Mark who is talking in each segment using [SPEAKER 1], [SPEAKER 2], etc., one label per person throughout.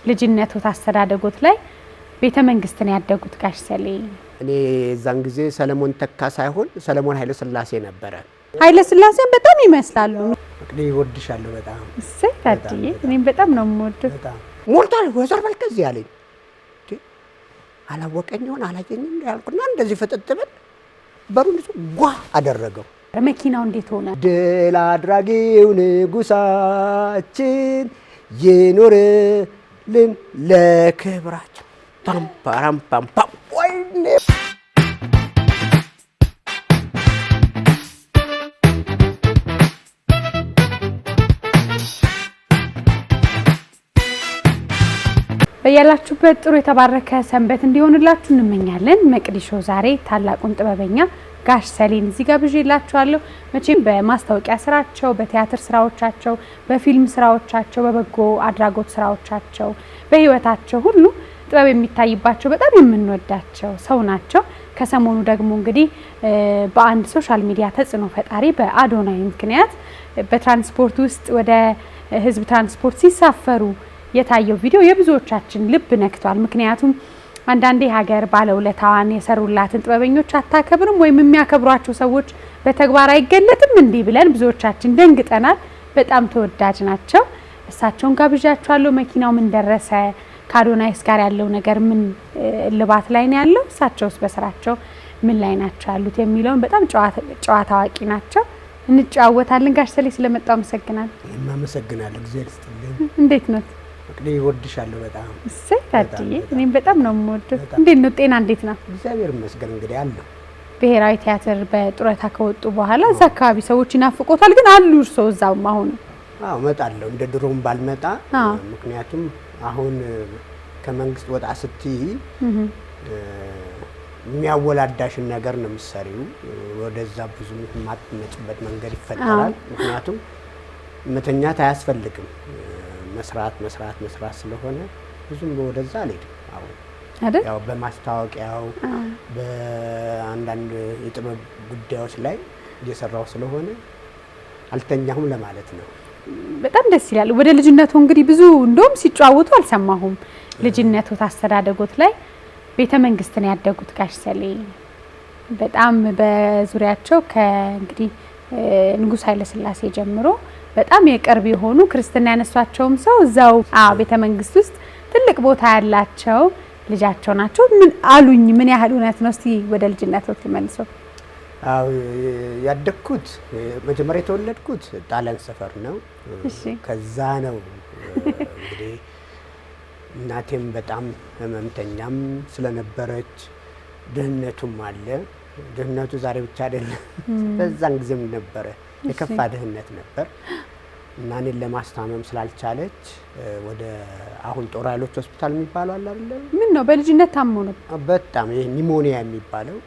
[SPEAKER 1] ልጅነቱ ታስተዳደጉት ላይ ቤተ መንግስትን ያደጉት ጋሽ ሰሌ?
[SPEAKER 2] እኔ እዛን ጊዜ ሰለሞን ተካ ሳይሆን ሰለሞን ኃይለ ሥላሴ ነበረ።
[SPEAKER 1] ኃይለ ሥላሴን በጣም ይመስላሉ።
[SPEAKER 2] እኔ እወድሻለሁ በጣም
[SPEAKER 1] እሰይ ታድዬ፣ እኔም በጣም ነው የምወደው።
[SPEAKER 2] ሞልቷል ወዘር በልከዚ ያለኝ አላወቀኝ ይሆን አላየኝም ያልኩና እንደዚህ ፍጥጥብል በሩን ጓ አደረገው።
[SPEAKER 1] መኪናው እንዴት ሆነ?
[SPEAKER 2] ድል አድራጊው ንጉሳችን ይኑርልን ለክብራቸው። ፓም ፓም ፓም ፓም ወይኔ
[SPEAKER 1] በያላችሁበት ጥሩ የተባረከ ሰንበት እንዲሆንላችሁ እንመኛለን። መቅዲሾ ዛሬ ታላቁን ጥበበኛ ጋሽ ሰሌን እዚህ ጋር ብዤላችኋለሁ። መቼም በማስታወቂያ ስራቸው፣ በቲያትር ስራዎቻቸው፣ በፊልም ስራዎቻቸው፣ በበጎ አድራጎት ስራዎቻቸው፣ በህይወታቸው ሁሉ ጥበብ የሚታይባቸው በጣም የምንወዳቸው ሰው ናቸው። ከሰሞኑ ደግሞ እንግዲህ በአንድ ሶሻል ሚዲያ ተጽዕኖ ፈጣሪ በአዶናይ ምክንያት በትራንስፖርት ውስጥ ወደ ህዝብ ትራንስፖርት ሲሳፈሩ የታየው ቪዲዮ የብዙዎቻችን ልብ ነክቷል። ምክንያቱም አንዳንዴ ሀገር ባለውለታዋን የሰሩላትን ጥበበኞች አታከብርም ወይም የሚያከብሯቸው ሰዎች በተግባር አይገለጥም እንዲህ ብለን ብዙዎቻችን ደንግጠናል። በጣም ተወዳጅ ናቸው። እሳቸውን ጋብዣቸዋለሁ። መኪናው ምን ደረሰ? ከአዶናይስ ጋር ያለው ነገር ምን ልባት ላይ ነው ያለው? እሳቸውስ በስራቸው ምን ላይ ናቸው ያሉት የሚለውን በጣም ጨዋታ አዋቂ ናቸው። እንጫወታለን። ጋሽ ሰሌ ስለመጣው አመሰግናለሁ።
[SPEAKER 2] አመሰግናለሁ። እግዚአብሔር ይስጥልኝ።
[SPEAKER 1] እንዴት ነው?
[SPEAKER 2] እኔ እወድሻለሁ በጣም
[SPEAKER 1] እሰይ ታድዬ፣ እኔም በጣም ነው የምወደው። እንዴት ነው? ጤና እንዴት ነው?
[SPEAKER 2] እግዚአብሔር ይመስገን። እንግዲህ አለ
[SPEAKER 1] ብሔራዊ ቲያትር በጡረታ ከወጡ በኋላ እዛ አካባቢ ሰዎች ይናፍቆታል። ግን አሉ እርሶ እዛው አሁን?
[SPEAKER 2] አዎ እመጣለሁ፣ እንደ ድሮም ባልመጣ። ምክንያቱም አሁን ከመንግስት ወጣ ስትይ የሚያወላዳሽን ነገር ነው የምትሰሪው። ወደዛ ብዙ የማትመጭበት መንገድ ይፈጠራል። ምክንያቱም መተኛት አያስፈልግም። መስራት ስለሆነ ብዙም ወደዛ አልሄድም። አሁን ያው በማስታወቂያው በአንዳንድ የጥበብ ጉዳዮች ላይ እየሰራው ስለሆነ አልተኛሁም ለማለት ነው።
[SPEAKER 1] በጣም ደስ ይላል። ወደ ልጅነቱ እንግዲህ ብዙ እንደውም ሲጫወቱ አልሰማሁም። ልጅነቱ ታስተዳደጉት ላይ ቤተ መንግስትን ያደጉት ጋሽ ሰሌ በጣም በዙሪያቸው ከእንግዲህ ንጉስ ኃይለ ሥላሴ ጀምሮ በጣም የቅርብ የሆኑ ክርስትና ያነሷቸውም ሰው እዛው ቤተ መንግስት ውስጥ ትልቅ ቦታ ያላቸው ልጃቸው ናቸው። ምን አሉኝ? ምን ያህል እውነት ነው? እስቲ ወደ ልጅነቱ ተመልሰው።
[SPEAKER 2] አው ያደግኩት መጀመሪያ የተወለድኩት ጣሊያን ሰፈር ነው። ከዛ ነው እንግዲህ እናቴም በጣም ህመምተኛም ስለነበረች ድህነቱም አለ። ድህነቱ ዛሬ ብቻ አይደለም፣ በዛን ጊዜም ነበረ። የከፋ ድህነት ነበር እና እኔን ለማስታመም ስላልቻለች ወደ አሁን ጦር ኃይሎች ሆስፒታል የሚባለው አለ አይደል?
[SPEAKER 1] ምን ነው በልጅነት ታሞ ነው?
[SPEAKER 2] በጣም ይሄ ኒሞኒያ የሚባለው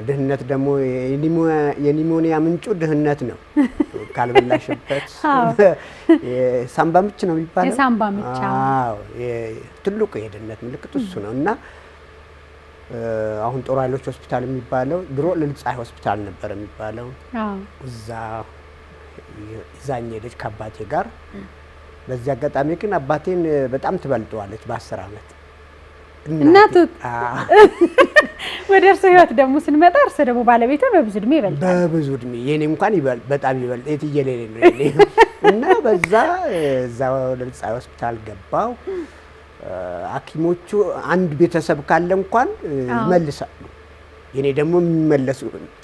[SPEAKER 2] ድህነት ደግሞ የኒሞኒያ ምንጩ ድህነት ነው። ካልበላሽበት ሳምባ ምች ነው የሚባለው።
[SPEAKER 1] የሳምባ ምች።
[SPEAKER 2] አዎ ትልቁ የድህነት ምልክት እሱ ነው። እና አሁን ጦር ኃይሎች ሆስፒታል የሚባለው ድሮ ልልጻይ ሆስፒታል ነበር የሚባለው። እዛ ይዛኝ ሄደች ከአባቴ ጋር። በዚህ አጋጣሚ ግን አባቴን በጣም ትበልጠዋለች በ10 ዓመት
[SPEAKER 1] እናቱ። ወደ እርሱ ህይወት ደግሞ ስንመጣ እርሱ ደግሞ ባለቤቱ በብዙ እድሜ ይበልጣል። በብዙ
[SPEAKER 2] እድሜ የኔ እንኳን በጣም ይበልጥ የትየለሌ ነው የኔ። እና በዛ እዛው ልልጻይ ሆስፒታል ገባው። ሐኪሞቹ አንድ ቤተሰብ ካለ እንኳን ይመልሳሉ። የኔ ደግሞ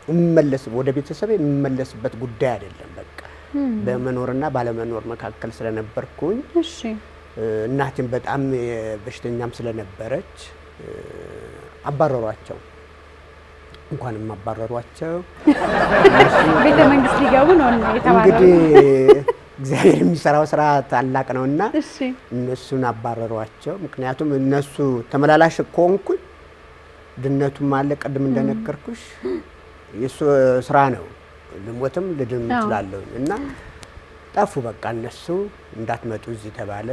[SPEAKER 2] የሚመለስ ወደ ቤተሰብ የሚመለስበት ጉዳይ አይደለም። በቃ በመኖርና ባለመኖር መካከል ስለነበርኩኝ እናቴም በጣም በሽተኛም ስለነበረች አባረሯቸው። እንኳንም አባረሯቸው።
[SPEAKER 1] ቤተ መንግስት ሊገቡ ነው የተባለው።
[SPEAKER 2] እንግዲህ እግዚአብሔር የሚሰራው ስራ ታላቅ ነውና እነሱን አባረሯቸው። ምክንያቱም እነሱ ተመላላሽ ኮንኩኝ። ድነቱም አለ ቀድም እንደነገርኩሽ የሱ ስራ ነው። ልሞትም ልድም እችላለሁ እና ጠፉ። በቃ እነሱ እንዳትመጡ እዚህ ተባለ።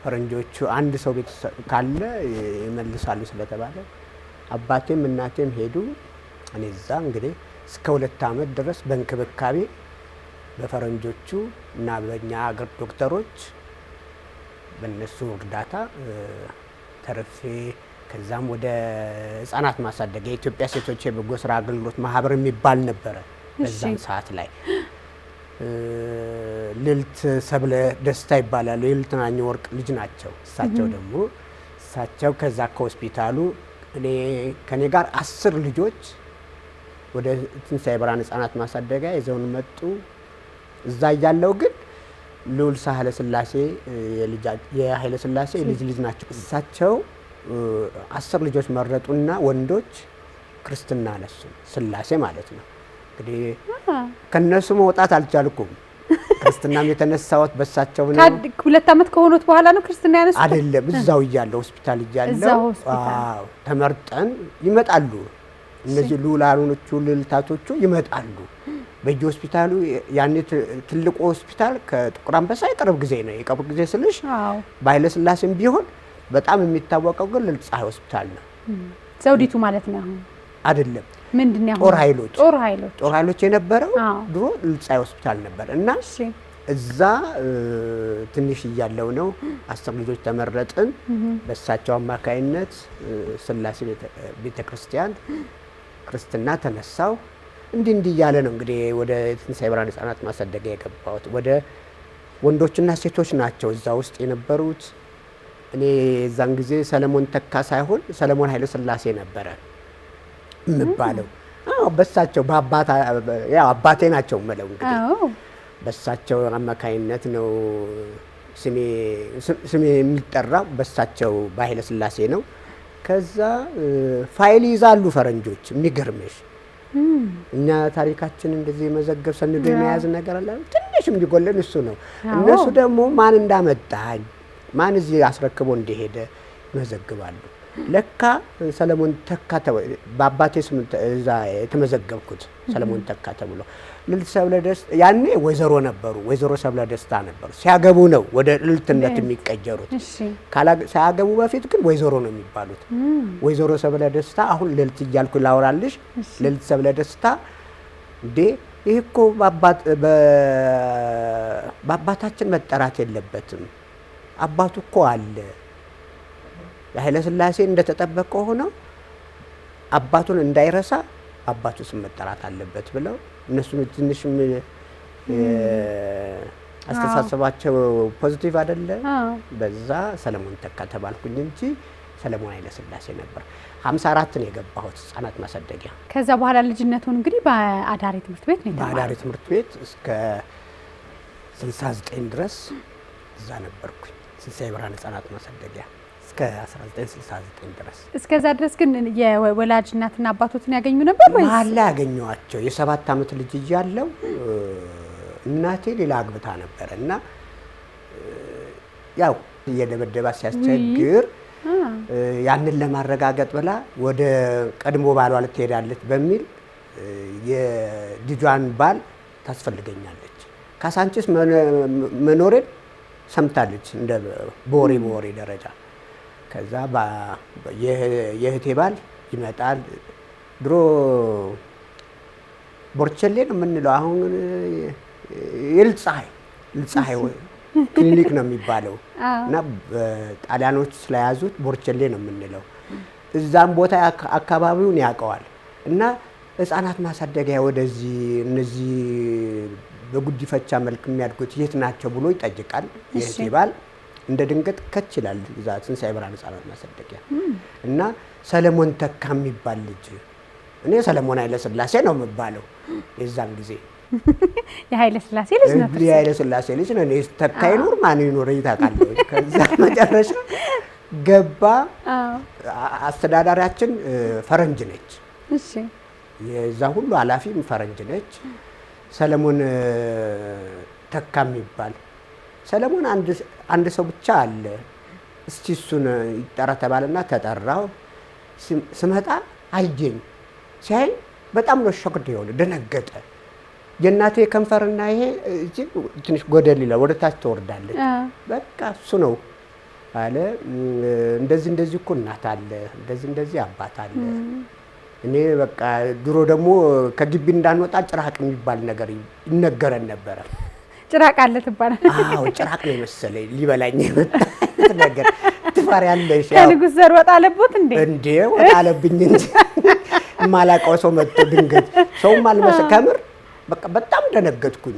[SPEAKER 2] ፈረንጆቹ አንድ ሰው ቤተሰብ ካለ ይመልሳሉ ስለተባለ አባቴም እናቴም ሄዱ። እኔ እዛ እንግዲህ እስከ 2 ዓመት ድረስ በእንክብካቤ በፈረንጆቹ እና በእኛ ሀገር ዶክተሮች በእነሱ እርዳታ ተርፌ ከዛም ወደ ህጻናት ማሳደጊያ የኢትዮጵያ ሴቶች የበጎ ስራ አገልግሎት ማህበር የሚባል ነበረ በዛን ሰዓት ላይ። ልዕልት ሰብለ ደስታ ይባላሉ። የልዕልት ወርቅ ልጅ ናቸው። እሳቸው ከዛ ከሆስፒታሉ ከኔ ጋር 10 ልጆች ወደ ትንሣኤ ብርሃን ህጻናት ማሳደጊያ ይዘውን መጡ። እዛ እያለው ግን ልዑል ኃይለ ሥላሴ የኃይለ ሥላሴ ልጅ ናቸው። እሳቸው 10 ልጆች መረጡና ወንዶች ክርስትና አነሱ። ሥላሴ ማለት ነው። እንግዲህ ከነሱ መውጣት አልቻልኩም። ክርስትናም የተነሳሁት በሳቸው ነው።
[SPEAKER 1] 2 ዓመት ከሆኑት በኋላ ነው ክርስትና ያነሱት?
[SPEAKER 2] አይደለም፣ እዛው እያለሁ ሆስፒታል እያለሁ ተመርጠን ይመጣሉ። እነዚህ ልዑላኖቹ ልዕልታቶቹ ይመጣሉ በየሆስፒታሉ። ያኔ ትልቁ ሆስፒታል ከጥቁር አንበሳ የቅርብ ጊዜ ነው። የቅርብ ጊዜ ስልሽ በኃይለ ሥላሴም ቢሆን በጣም የሚታወቀው ግን ልዕልት ፀሐይ ሆስፒታል ነው።
[SPEAKER 1] ዘውዲቱ ማለት ነው አሁን አይደለም? ምንድነው? ጦር ኃይሎች የነበረው ድሮ ልዕልት ፀሐይ ሆስፒታል ነበር። እና እዛ ትንሽ እያለው ነው 10 ልጆች ተመረጥን። በእሳቸው አማካይነት ሥላሴ ቤተክርስቲያን ክርስትና ተነሳው። እንዲህ እያለ ነው እንግዲህ ወደ ትንሣኤ ብርሃን ህጻናት ማሳደጊያ የገባሁት። ወደ ወንዶችና ሴቶች ናቸው እዛ ውስጥ የነበሩት። እኔ የዛን ጊዜ ሰለሞን ተካ ሳይሆን ሰለሞን ኃይለ ሥላሴ ነበረ የምባለው። በሳቸው አባቴ ናቸው የምለው እንግዲህ በሳቸው አማካይነት ነው ስሜ የሚጠራው። በሳቸው በኃይለ ሥላሴ ነው። ከዛ ፋይል ይዛሉ ፈረንጆች። የሚገርምሽ እኛ ታሪካችን እንደዚህ መዘገብ ሰንዶ የመያዝ ነገር አለ። ትንሽ የሚጎለን እሱ ነው። እነሱ ደግሞ ማን እንዳመጣኝ ማን እዚህ አስረክቦ እንደሄደ ይመዘግባሉ። ለካ ሰለሞን ተካ በአባቴ ስም እዛ የተመዘገብኩት ሰለሞን ተካ ተብሎ። ልዕልት ሰብለ ደስታ ያኔ ወይዘሮ ነበሩ። ወይዘሮ ሰብለ ደስታ ነበሩ። ሲያገቡ ነው ወደ ልዕልትነት የሚቀጀሩት። ሳያገቡ በፊት ግን ወይዘሮ ነው የሚባሉት። ወይዘሮ ሰብለ ደስታ አሁን ልዕልት እያልኩ ላወራልሽ። ልዕልት ሰብለ ደስታ እንዴ ይህ እኮ በአባታችን መጠራት የለበትም። አባቱ እኮ አለ። የኃይለ ሥላሴ እንደተጠበቀ ሆነው አባቱን እንዳይረሳ አባቱ ስም መጠራት አለበት ብለው እነሱ ትንሽ አስተሳሰባቸው ፖዚቲቭ አይደለ። በዛ ሰለሞን ተካ ተባልኩኝ እንጂ ሰለሞን ኃይለ ሥላሴ ነበር። 54 ነው የገባሁት ህጻናት ማሳደጊያ። ከዛ በኋላ ልጅነቱን እንግዲህ በአዳሪ ትምህርት ቤት ነው የተማረው። በአዳሪ ትምህርት ቤት እስከ 69 ድረስ እዛ ነበርኩኝ። ትንሣኤ ብርሃን ህጻናት ማሳደጊያ እስከ 1969 ድረስ። እስከዛ ድረስ ግን የወላጅ እናትና አባቶትን ያገኙ ነበር ወይስ? መሀል ላይ ያገኘኋቸው የ7 ዓመት ልጅ እያለሁ እናቴ ሌላ አግብታ ነበር እና ያው እየደበደባ ሲያስቸግር ያንን ለማረጋገጥ ብላ ወደ ቀድሞ ባሏ ልትሄዳለች በሚል የልጇን ባል ታስፈልገኛለች። ካሳንቺስ መኖሬን ሰምታለች እንደ በወሬ ደረጃ። ከዛ የእህቴ ባል ይመጣል። ድሮ ቦርቸሌ ነው የምንለው፣ አሁን የልዕልት ፀሐይ ክሊኒክ ነው የሚባለው እና ጣሊያኖች ስለያዙት ቦርቸሌ ነው የምንለው። እዛም ቦታ አካባቢውን ያውቀዋል እና ህጻናት ማሳደጊያ ወደዚህ እነዚህ በጉዲፈቻ መልክ የሚያድጉት የት ናቸው ብሎ ይጠይቃል። የእህቴ ባል እንደ ድንገት ከች ይላል እዛ ትንሣኤ ብርሃን ህጻናት ማሳደጊያ እና ሰለሞን ተካ የሚባል ልጅ፣ እኔ ሰለሞን ኃይለ ሥላሴ ነው የምባለው የዛን ጊዜ። የኃይለ ሥላሴ ልጅ ነው። የኃይለ ሥላሴ ልጅ ነው። እኔ ተካ ይኖር ማን ይኖር ይታቃለሁ። ከዛ መጨረሻ ገባ። አስተዳዳሪያችን ፈረንጅ ነች። እሺ፣ የዛ ሁሉ ኃላፊም ፈረንጅ ነች። ሰለሞን ተካ የሚባል ሰለሞን አንድ ሰው ብቻ አለ፣ እስቲ እሱን ይጠራ ተባለና ተጠራው። ስመጣ አየኝ። ሲያይ በጣም ነው ሾክድ የሆነ ደነገጠ። የእናቴ ከንፈርና ይሄ ትንሽ ጎደል ይላል፣ ወደ ታች ትወርዳለች። በቃ እሱ ነው አለ። እንደዚህ እኮ እናት አለ፣ እንደዚህ አባት አለ። እኔ በቃ ድሮ ደግሞ ከግቢ እንዳንወጣ ጭራቅ የሚባል ነገር ይነገረን ነበረ። ጭራቅ አለ ትባላል። አዎ ጭራቅ ነው መሰለኝ ሊበላኝ የመጣ
[SPEAKER 2] ነገር ትፈሪያለሽ።
[SPEAKER 1] ከንጉስ ዘር ወጣ አለቦት
[SPEAKER 2] እንዴ ወጣ አለብኝ እንጂ የማላውቀው ሰው መጥቶ ድንገት ሰውም አልመሰለ ከምር በቃ በጣም ደነገጥኩኝ።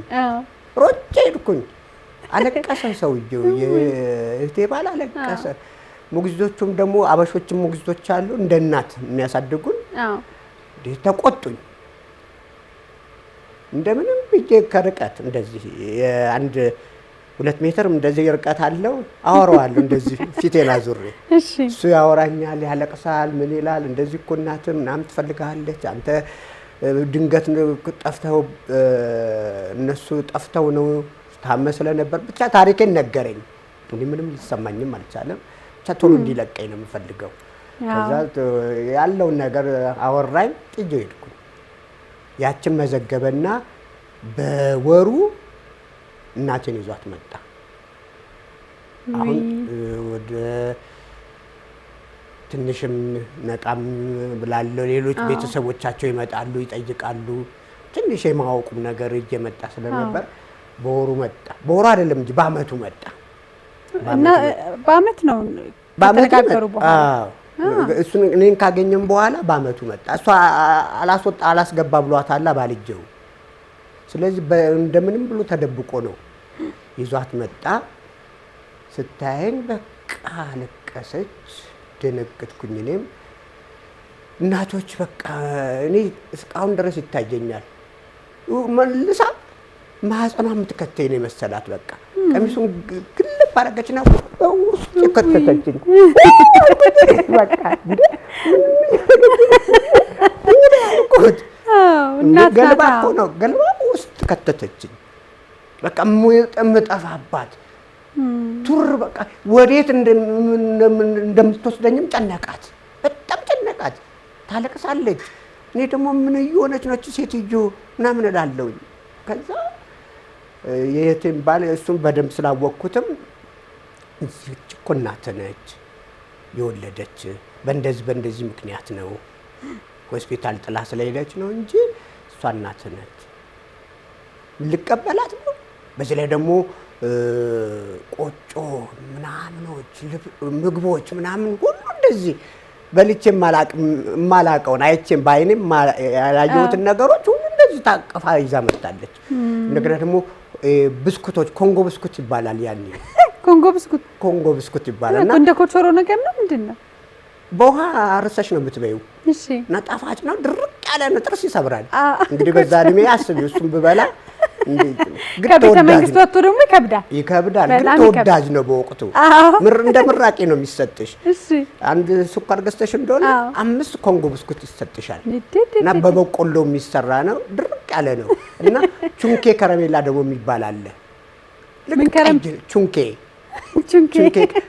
[SPEAKER 2] ሮጬ ሄድኩኝ። አለቀሰ ሰውዬው፣ የእህቴ ባል አለቀሰ። ሞግዚቶቹም ደግሞ አበሾችም ሞግዚቶች አሉ እንደ እናት የሚያሳድጉን። ተቆጡኝ። እንደምንም ብዬ ከርቀት እንደዚህ አንድ 2 ሜትር እንደዚህ ርቀት አለው አወራዋለሁ እንደዚህ ፊቴን አዙሬ። እሱ ያወራኛል፣ ያለቅሳል፣ ምን ይላል፣ እንደዚህ እኮ እናትህ ምናምን ትፈልጋለች፣ አንተ ድንገት ጠፍተው እነሱ ጠፍተው ነው ታመህ ስለነበር ብቻ ታሪኬን ነገረኝ። እንዴ ምንም ሊሰማኝም አልቻለም። ብቻ ቶሎ እንዲለቀኝ ነው የምፈልገው። ከዛ ያለውን ነገር አወራኝ። ጥዬ ሄድኩ። ያችን መዘገበና በወሩ እናቴን ይዟት መጣ። አሁን ወደ ትንሽም ነቃም ብላለሁ። ሌሎች ቤተሰቦቻቸው ይመጣሉ፣ ይጠይቃሉ። ትንሽ የማወቁም ነገር እየመጣ ስለነበር በወሩ መጣ። በወሩ አይደለም እንጂ በአመቱ መጣ።
[SPEAKER 1] እና በአመት ነው ከተነጋገሩ በኋላ
[SPEAKER 2] እሱን እኔን ካገኘም በኋላ በአመቱ መጣ። እሷ አላስገባ ብሏታል ባልጀው። ስለዚህ እንደምንም ብሎ ተደብቆ ነው ይዟት መጣ። ስታየኝ በቃ አለቀሰች። ደነገጥኩኝ። እኔም እናቶች በቃ እኔ እስካሁን ድረስ ይታየኛል። መልሳ ማህፀኗ የምትከተኝ ነው የመሰላት። በቃ ቀሚሱን ግልብ አደረገችና ውስጥ ከተተችኝ። በቃ ገልባ እኮ ነው ገልባ ውስጥ ከተተችኝ። በቃ የምጠፋባት ቱር በቃ ወዴት እንደምትወስደኝም ጨነቃት። በጣም ጨነቃት። ታለቅሳለች። እኔ ደግሞ ምን እየሆነች ነች ሴትዮ ምናምን እላለሁኝ። ከዛ የእህቴን ባል እሱን በደንብ ስላወቅኩትም እዚህ እኮ እናትህ ነች የወለደች፣ በእንደዚህ ምክንያት ነው ሆስፒታል ጥላ ስለሄደች ነው እንጂ እሷ እናትህ ነች። ልቀበላት ነው። በዚህ ላይ ደግሞ ቆጮ ምናምኖች ምግቦች ምናምን ሁሉ እንደዚህ በልቼ የማላውቀውን አይቼም በዓይኔም ያላየሁትን ነገሮች ሁሉ እንደዚህ ታቀፋ ይዛ መጣለች። እንደገና ደግሞ ብስኩቶች ኮንጎ ብስኩት ይባላል። ያኔ ኮንጎ ብስኩት ይባላል። እና
[SPEAKER 1] እንደ ኮቾሮ ነገር ነው። ምንድን ነው?
[SPEAKER 2] በውሃ አርሰሽ ነው የምትበይው።
[SPEAKER 1] እሺ።
[SPEAKER 2] እና ጣፋጭ ነው። ድርቅ ያለ ነው። ጥርስ ይሰብራል። እንግዲህ በዛ እድሜ አስቢ እሱን ብበላ
[SPEAKER 1] ከቤተ መንግስት ወጥቶ ደግሞ
[SPEAKER 2] ይከብዳል። ግን ተወዳጅ ነው በወቅቱ። እንደ ምራቂ ነው የሚሰጥሽ። አንድ ስኳር ገዝተሽ እንደሆነ 5 ኮንጎ ብስኩት ይሰጥሻል። እና በበቆሎ የሚሰራ ነው። ድርቅ ያለ ነው። እና ቹንኬ ከረሜላ ደግሞ የሚባል አለ። ቹንኬ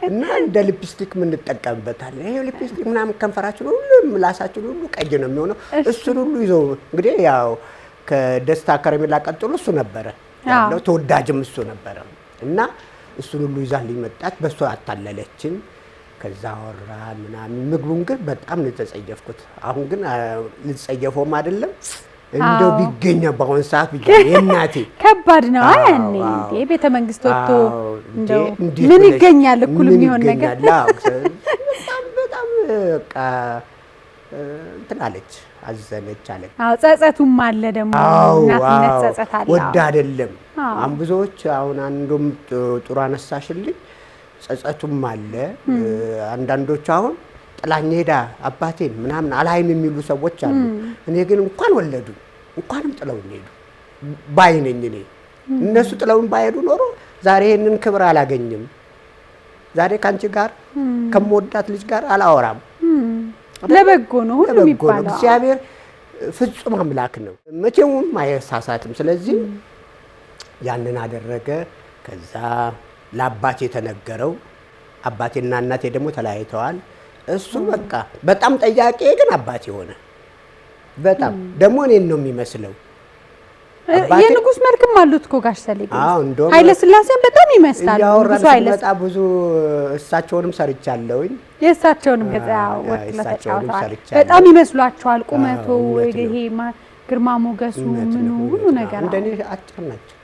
[SPEAKER 2] እና እንደ ሊፕስቲክ የምንጠቀምበታለን። ይሄ ሊፕስቲክ ምናምን ከንፈራችን ሁሉ ምላሳችን ሁሉ ቀይ ነው የሚሆነው። እሱን ሁሉ ይዘው እንግዲህ ያው ከደስታ ከረሜላ ቀጥሎ እሱ ነበረ ያለው። ተወዳጅም እሱ ነበረ። እና እሱን ሁሉ ይዛልኝ መጣች። በእሱ አታለለችን። ከዛ ወራ ምናምን ምግቡን ግን በጣም ነው የተጸየፍኩት። አሁን ግን ልጸየፈውም አይደለም እንደው ቢገኝ በአሁን ሰዓት ቢገኝ የእናቴ
[SPEAKER 1] ከባድ ነው። ያኔ እንዴ ቤተ መንግስት ወጥቶ እንደው ምን ይገኛል? እኩል የሚሆን ነገር
[SPEAKER 2] በጣም በቃ እንትን አለች፣ አዘነች አለች።
[SPEAKER 1] ጸጸቱም አለ ደግሞ እናትነት ጸጸት አለ።
[SPEAKER 2] ወደ አይደለም አሁን ብዙዎች አሁን አንዱም ጥሩ አነሳሽልኝ። ጸጸቱም አለ። አንዳንዶች አሁን ጥላኝ ሄዳ አባቴን ምናምን አላይም የሚሉ ሰዎች አሉ። እኔ ግን እንኳን ወለዱ እንኳንም ጥለውኝ ሄዱ ባይ ነኝ እኔ። እነሱ ጥለውኝ ባይሄዱ ኖሮ ዛሬ ይሄንን ክብር አላገኝም። ዛሬ ካንቺ ጋር ከመወዳት ልጅ ጋር አላወራም።
[SPEAKER 1] ለበጎ ነው ሁሉ የሚባለው።
[SPEAKER 2] እግዚአብሔር ፍጹም አምላክ ነው፣ መቼም አይሳሳትም። ስለዚህ ያንን አደረገ። ከዛ ለአባቴ የተነገረው፣ አባቴና እናቴ ደግሞ ተለያይተዋል። እሱ በቃ በጣም ጠያቄ ግን አባቴ ሆነ። በጣም ደግሞ እኔን ነው የሚመስለው።
[SPEAKER 1] የንጉስ መልክም አሉት እኮ ጋሽ ሰሌ።
[SPEAKER 2] እንደውም
[SPEAKER 1] ኃይለ ሥላሴን በጣም ይመስላል።
[SPEAKER 2] ብዙ አይለጣ ብዙ እሳቸውንም ሰርቻለሁኝ።
[SPEAKER 1] የእሳቸውንም ገጻው ወጥቶ ተጫውተዋል። በጣም ይመስሏቸዋል። ቁመቱ ይሄ ግርማ ሞገሱ ምኑ ሁሉ ነገር
[SPEAKER 2] እንደኔ አጭር ናቸው።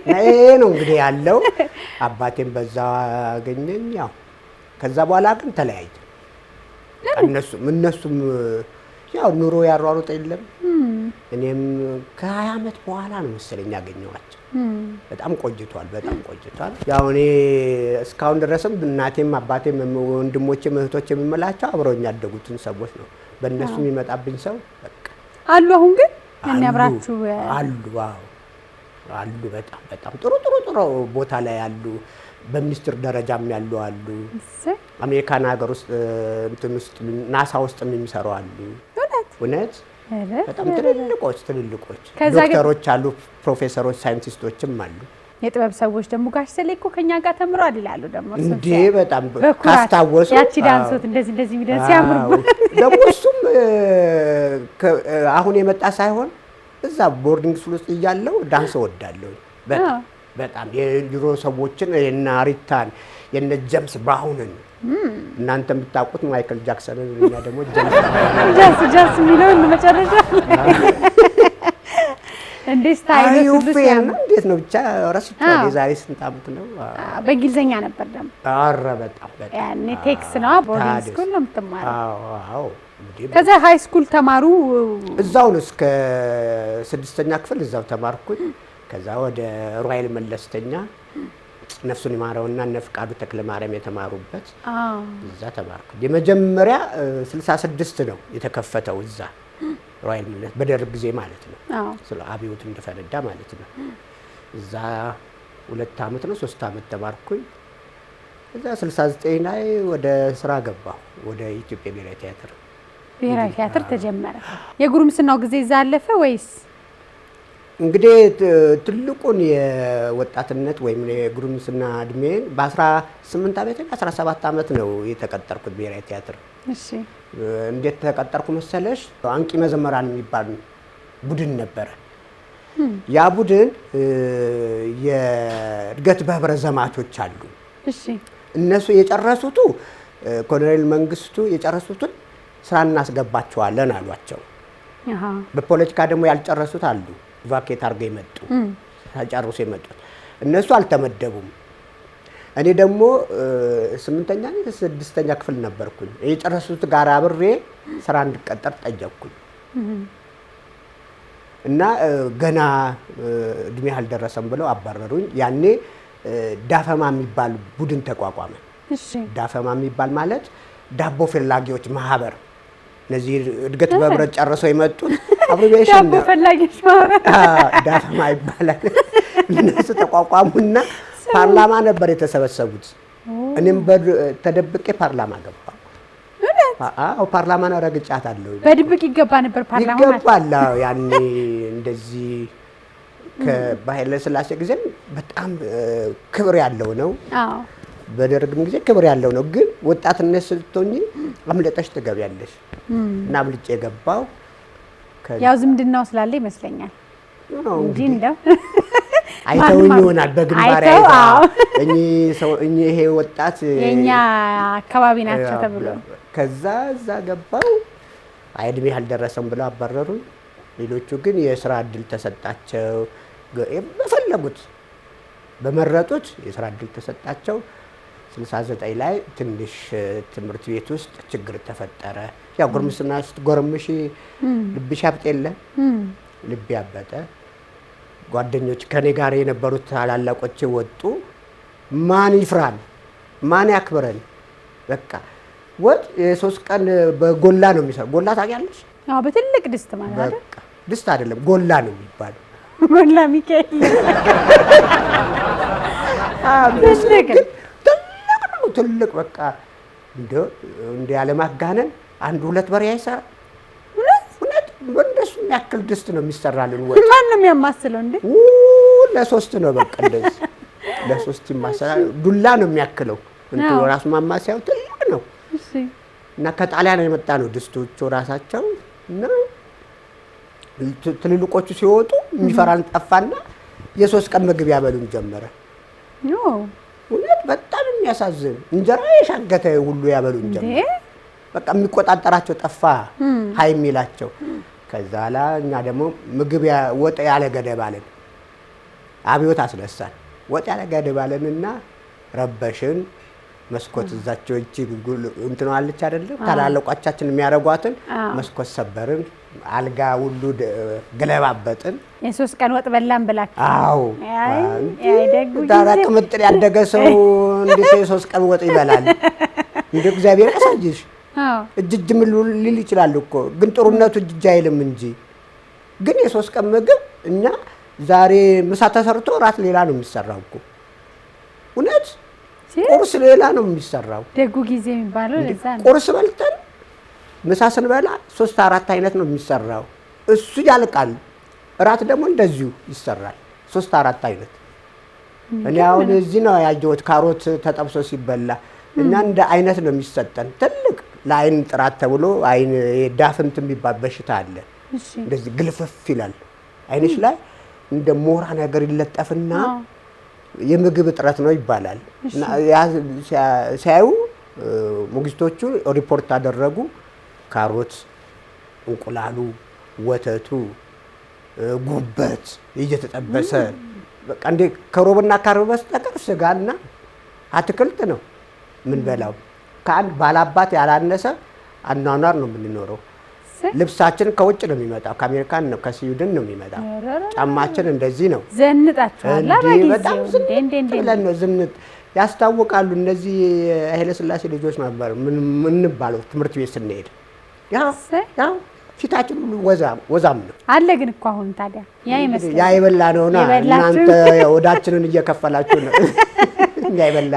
[SPEAKER 2] ይሄ ነው እንግዲህ ያለው። አባቴም በዛ አገኘኝ። ያው ከዛ በኋላ ግን ተለያየ። እነሱም ያው ኑሮ ያሯሩጥ የለም። እኔም ከ20 ዓመት በኋላ ነው መሰለኝ ያገኘኋቸው። በጣም ቆይቷል። ያው እኔ እስካሁን ድረስም እናቴም አባቴም ወንድሞቼም እህቶቼም የምላቸው አብረውኝ ያደጉትን ሰዎች ነው። በእነሱ የሚመጣብኝ ሰው በቃ
[SPEAKER 1] አሉ። አሁን ግን የሚያብራችሁ
[SPEAKER 2] አሉ። በጣም ጥሩ ቦታ ላይ አሉ። በሚኒስትር ደረጃም ያሉ አሉ። አሜሪካን ሀገር ውስጥ እንትን ውስጥ ናሳ ውስጥ የሚሰሩ አሉ። እውነት በጣም ትልልቆች ዶክተሮች አሉ፣ ፕሮፌሰሮች፣ ሳይንቲስቶችም አሉ።
[SPEAKER 1] የጥበብ ሰዎች ደግሞ ጋሽ ሰሌ እኮ ከኛ ጋር ተምረዋል ይላሉ። ደግሞ
[SPEAKER 2] እንዴ በጣም ካስታወሱ
[SPEAKER 1] ያቺ ዳንሶት እንደዚህ ቢደንስ ያምሩበት
[SPEAKER 2] ደግሞ እሱም አሁን የመጣ ሳይሆን እዛ ቦርዲንግ ስኩል ውስጥ እያለው ዳንስ እወዳለሁ በጣም የድሮ ሰዎችን የነ አሪታን የነ ጀምስ ብራውንን እናንተ የምታውቁት ማይክል ጃክሰንን እና ደግሞ
[SPEAKER 1] ጃስ የሚለውን መጨረሻ እንዴ ስታይሉ
[SPEAKER 2] እንዴት ነው ብቻ ረስቼዋለሁ። የዛሬ ስንት ዓመት ነው?
[SPEAKER 1] በእንግሊዘኛ ነበር ደግሞ።
[SPEAKER 2] ኧረ በጣም
[SPEAKER 1] ያኔ ቴክስ ነው ቦርዲንግ ስኩል ነው የምትማረው።
[SPEAKER 2] አዎ።
[SPEAKER 1] ከዛ ሃይ ስኩል ተማሩ?
[SPEAKER 2] እዛው ነው እስከ 6ኛ ክፍል እዛው ተማርኩኝ። ከዛ ወደ ሮያል መለስተኛ ነፍሱን ይማረውና እነ ፍቃዱ ተክለ ማርያም የተማሩበት እዛ ተማርኩ። የመጀመሪያ 66 ነው የተከፈተው እዛ ሮያል መለስ በደርግ ጊዜ ማለት ነው። ስለ አብዮት እንደፈነዳ ማለት ነው። እዛ 2 ዓመት ነው 3 ዓመት ተማርኩኝ። እዛ 69 ላይ ወደ ስራ ገባሁ ወደ ኢትዮጵያ ብሔራዊ ቲያትር
[SPEAKER 1] ተጀመረ። የጉርምስናው ጊዜ እዛ አለፈ ወይስ?
[SPEAKER 2] እንግዲህ ትልቁን የወጣትነት ወይም የጉርምስና እድሜን በ18 ዓመት 17 ዓመት ነው የተቀጠርኩት ብሔራዊ ቲያትር።
[SPEAKER 1] እሺ።
[SPEAKER 2] እንዴት ተቀጠርኩ መሰለሽ? አንቂ መዘመራን የሚባል ቡድን ነበረ። ያ ቡድን የእድገት በህብረት ዘማቾች አሉ።
[SPEAKER 1] እሺ። እነሱ
[SPEAKER 2] የጨረሱቱ ኮሎኔል መንግስቱ የጨረሱትን ስራ እናስገባቸዋለን አሏቸው። በፖለቲካ ደግሞ ያልጨረሱት አሉ። ቫኬት አድርገው የመጡ ተጨርሶ የመጡት እነሱ አልተመደቡም። እኔ ደግሞ 8ኛ እና 6ኛ ክፍል ነበርኩኝ። የጨረሱት ጋር አብሬ ስራ እንድቀጠር ጠየቅኩኝ እና ገና እድሜ አልደረሰም ብለው አባረሩኝ። ያኔ ዳፈማ የሚባል ቡድን ተቋቋመ።
[SPEAKER 1] እሺ።
[SPEAKER 2] ዳፈማ የሚባል ማለት ዳቦ ፈላጊዎች ማህበር። እነዚህ እድገት በህብረት ጨርሰው የመጡት አብሬሽን
[SPEAKER 1] ዳቦ ፈላጊዎች ማህበር
[SPEAKER 2] ዳፈማ ይባላል። እነሱ ተቋቋሙና ፓርላማ ነበር የተሰበሰቡት። እኔም ተደብቄ ፓርላማ ገባሁ። አዎ ፓርላማ ነው ረግጫታለሁ።
[SPEAKER 1] በድብቅ ይገባ ነበር ፓርላማ ማለት
[SPEAKER 2] ይገባል። ያኔ እንደዚህ ከኃይለ ሥላሴ ጊዜ በጣም ክብር ያለው ነው።
[SPEAKER 1] አዎ
[SPEAKER 2] በደርግም ጊዜ ክብር ያለው ነው። ግን ወጣትነት ስትሆኚ አምልጠሽ ትገቢያለሽ እና አምልጬ ገባሁ።
[SPEAKER 1] ያው ዝምድናው ስላለ ይመስለኛል እንጂ እንደው
[SPEAKER 2] አይተውኝ ይሆናል በግንባር አይተው እኚህ ይሄ ወጣት
[SPEAKER 1] የኛ አካባቢ ናቸው ተብሎ
[SPEAKER 2] ከዛ እዛ ገባሁ። እድሜ አልደረሰም ብለው አባረሩኝ። ሌሎቹ ግን የስራ እድል ተሰጣቸው። በፈለጉት በመረጡት የስራ እድል ተሰጣቸው። 69 ላይ ትንሽ ትምህርት ቤት ውስጥ ችግር ተፈጠረ። ያው ጉርምስና ስትጎረምሺ ልብሽ ያብጥ የለ ልብ ያበጠ። ጓደኞች ከኔ ጋር የነበሩት ታላላቆቼ ወጡ። ማን ይፍራን ማን ያክብረን? በቃ ወጥ የ3 ቀን በጎላ ነው የሚሰራው። ጎላ ታውቂያለሽ?
[SPEAKER 1] አዎ በትልቅ ድስት ማለት አይደል?
[SPEAKER 2] በቃ ድስት አይደለም ጎላ ነው የሚባለው።
[SPEAKER 1] ጎላ ሚካኤል
[SPEAKER 2] ትልቅ በቃ እንደ ያለማጋነን 1-2 በሬ አይሰራ። እውነት እንደሱ የሚያክል ድስት ነው የሚሰራልን ወጥ።
[SPEAKER 1] ማን ነው የሚያማስለው እንዴ?
[SPEAKER 2] ለ3 ነው በቃ እንደዚህ ለ3 ይማሰላል። ዱላ ነው የሚያክለው እንትን ራሱ ማማሲያው ትልቅ ነው።
[SPEAKER 1] እሺ።
[SPEAKER 2] እና ከጣሊያን የመጣ ነው ድስቶቹ ራሳቸው እና ትልልቆቹ ሲወጡ የሚፈራን ጠፋና የ3 ቀን ምግብ ያበሉን ጀመረ። እውነት በጣም የሚያሳዝን እንጀራ የሻገተ ሁሉ ያበሉን ጀመረ። በቃ የሚቆጣጠራቸው ጠፋ ሀይ የሚላቸው። ከዛ ላ እኛ ደግሞ ምግብ ወጥ ያለ ገደብ አለን። አብዮት አስነሳን። ወጥ ያለ ገደባለንና ረበሽን። መስኮት እዛቸው እቺ እንትኑ አለች አይደለም ታላላቆቻችን የሚያረጓትን መስኮት ሰበርን። አልጋ ሁሉ ገለባበጥን።
[SPEAKER 1] የ3 ቀን ወጥ በላን ብላችሁ?
[SPEAKER 2] አዎ
[SPEAKER 1] አይደጉ
[SPEAKER 2] ታራቅ ምጥል ያደገ ሰው እንዴት የ3 ቀን ወጥ ይበላል? እንደ እግዚአብሔር ያሳይሽ። እጅ ምን ሊል ይችላል እኮ ግን ጥሩነቱ እጅ አይልም እንጂ። ግን የ3 ቀን ምግብ እኛ ዛሬ ምሳ ተሰርቶ ራት ሌላ ነው የሚሰራው እኮ እውነት ቁርስ ሌላ ነው የሚሰራው።
[SPEAKER 1] ደጉ ጊዜ የሚባለው ለዛ ነው።
[SPEAKER 2] ቁርስ በልተን ምሳ ስንበላ 3-4 አይነት ነው የሚሰራው። እሱ ያልቃል። እራት ደግሞ እንደዚሁ ይሰራል 3-4 አይነት። እኔ አሁን እዚህ ነው ያየሁት ካሮት ተጠብሶ ሲበላ እና እንደ አይነት ነው የሚሰጠን። ትልቅ ለአይን ጥራት ተብሎ አይን ዳፍንት የሚባል በሽታ አለ። እንደዚህ ግልፍፍ ይላል አይንሽ ላይ እንደ ሞራ ነገር ይለጠፍና የምግብ እጥረት ነው ይባላል። እና ሲያዩ ሞግዚቶቹ ሪፖርት አደረጉ። ካሮት፣ እንቁላሉ፣ ወተቱ፣ ጉበት እየተጠበሰ በቃ እንደ ከሮብና ካርብ በስተቀር ስጋና አትክልት ነው ምን በላው። ከአንድ ባላባት ያላነሰ አኗኗር ነው የምንኖረው። ልብሳችን ከውጭ ነው የሚመጣው፣ ከአሜሪካን ነው ከስዊድን ነው የሚመጣው። ጫማችን እንደዚህ ነው።
[SPEAKER 1] ዘንጣችኋል
[SPEAKER 2] በጣም ነው ዝንጥ ያስታውቃሉ። እነዚህ ኃይለ ሥላሴ ልጆች ነበር ምን ባለው ትምህርት ቤት ስንሄድ ያው ፊታችን ሁሉ ወዛም ነው
[SPEAKER 1] አለ። ግን እኮ አሁን ታዲያ ያ ይመስላል
[SPEAKER 2] ያ ይበላ ነውና እናንተ ወዳችንን እየከፈላችሁ ነው።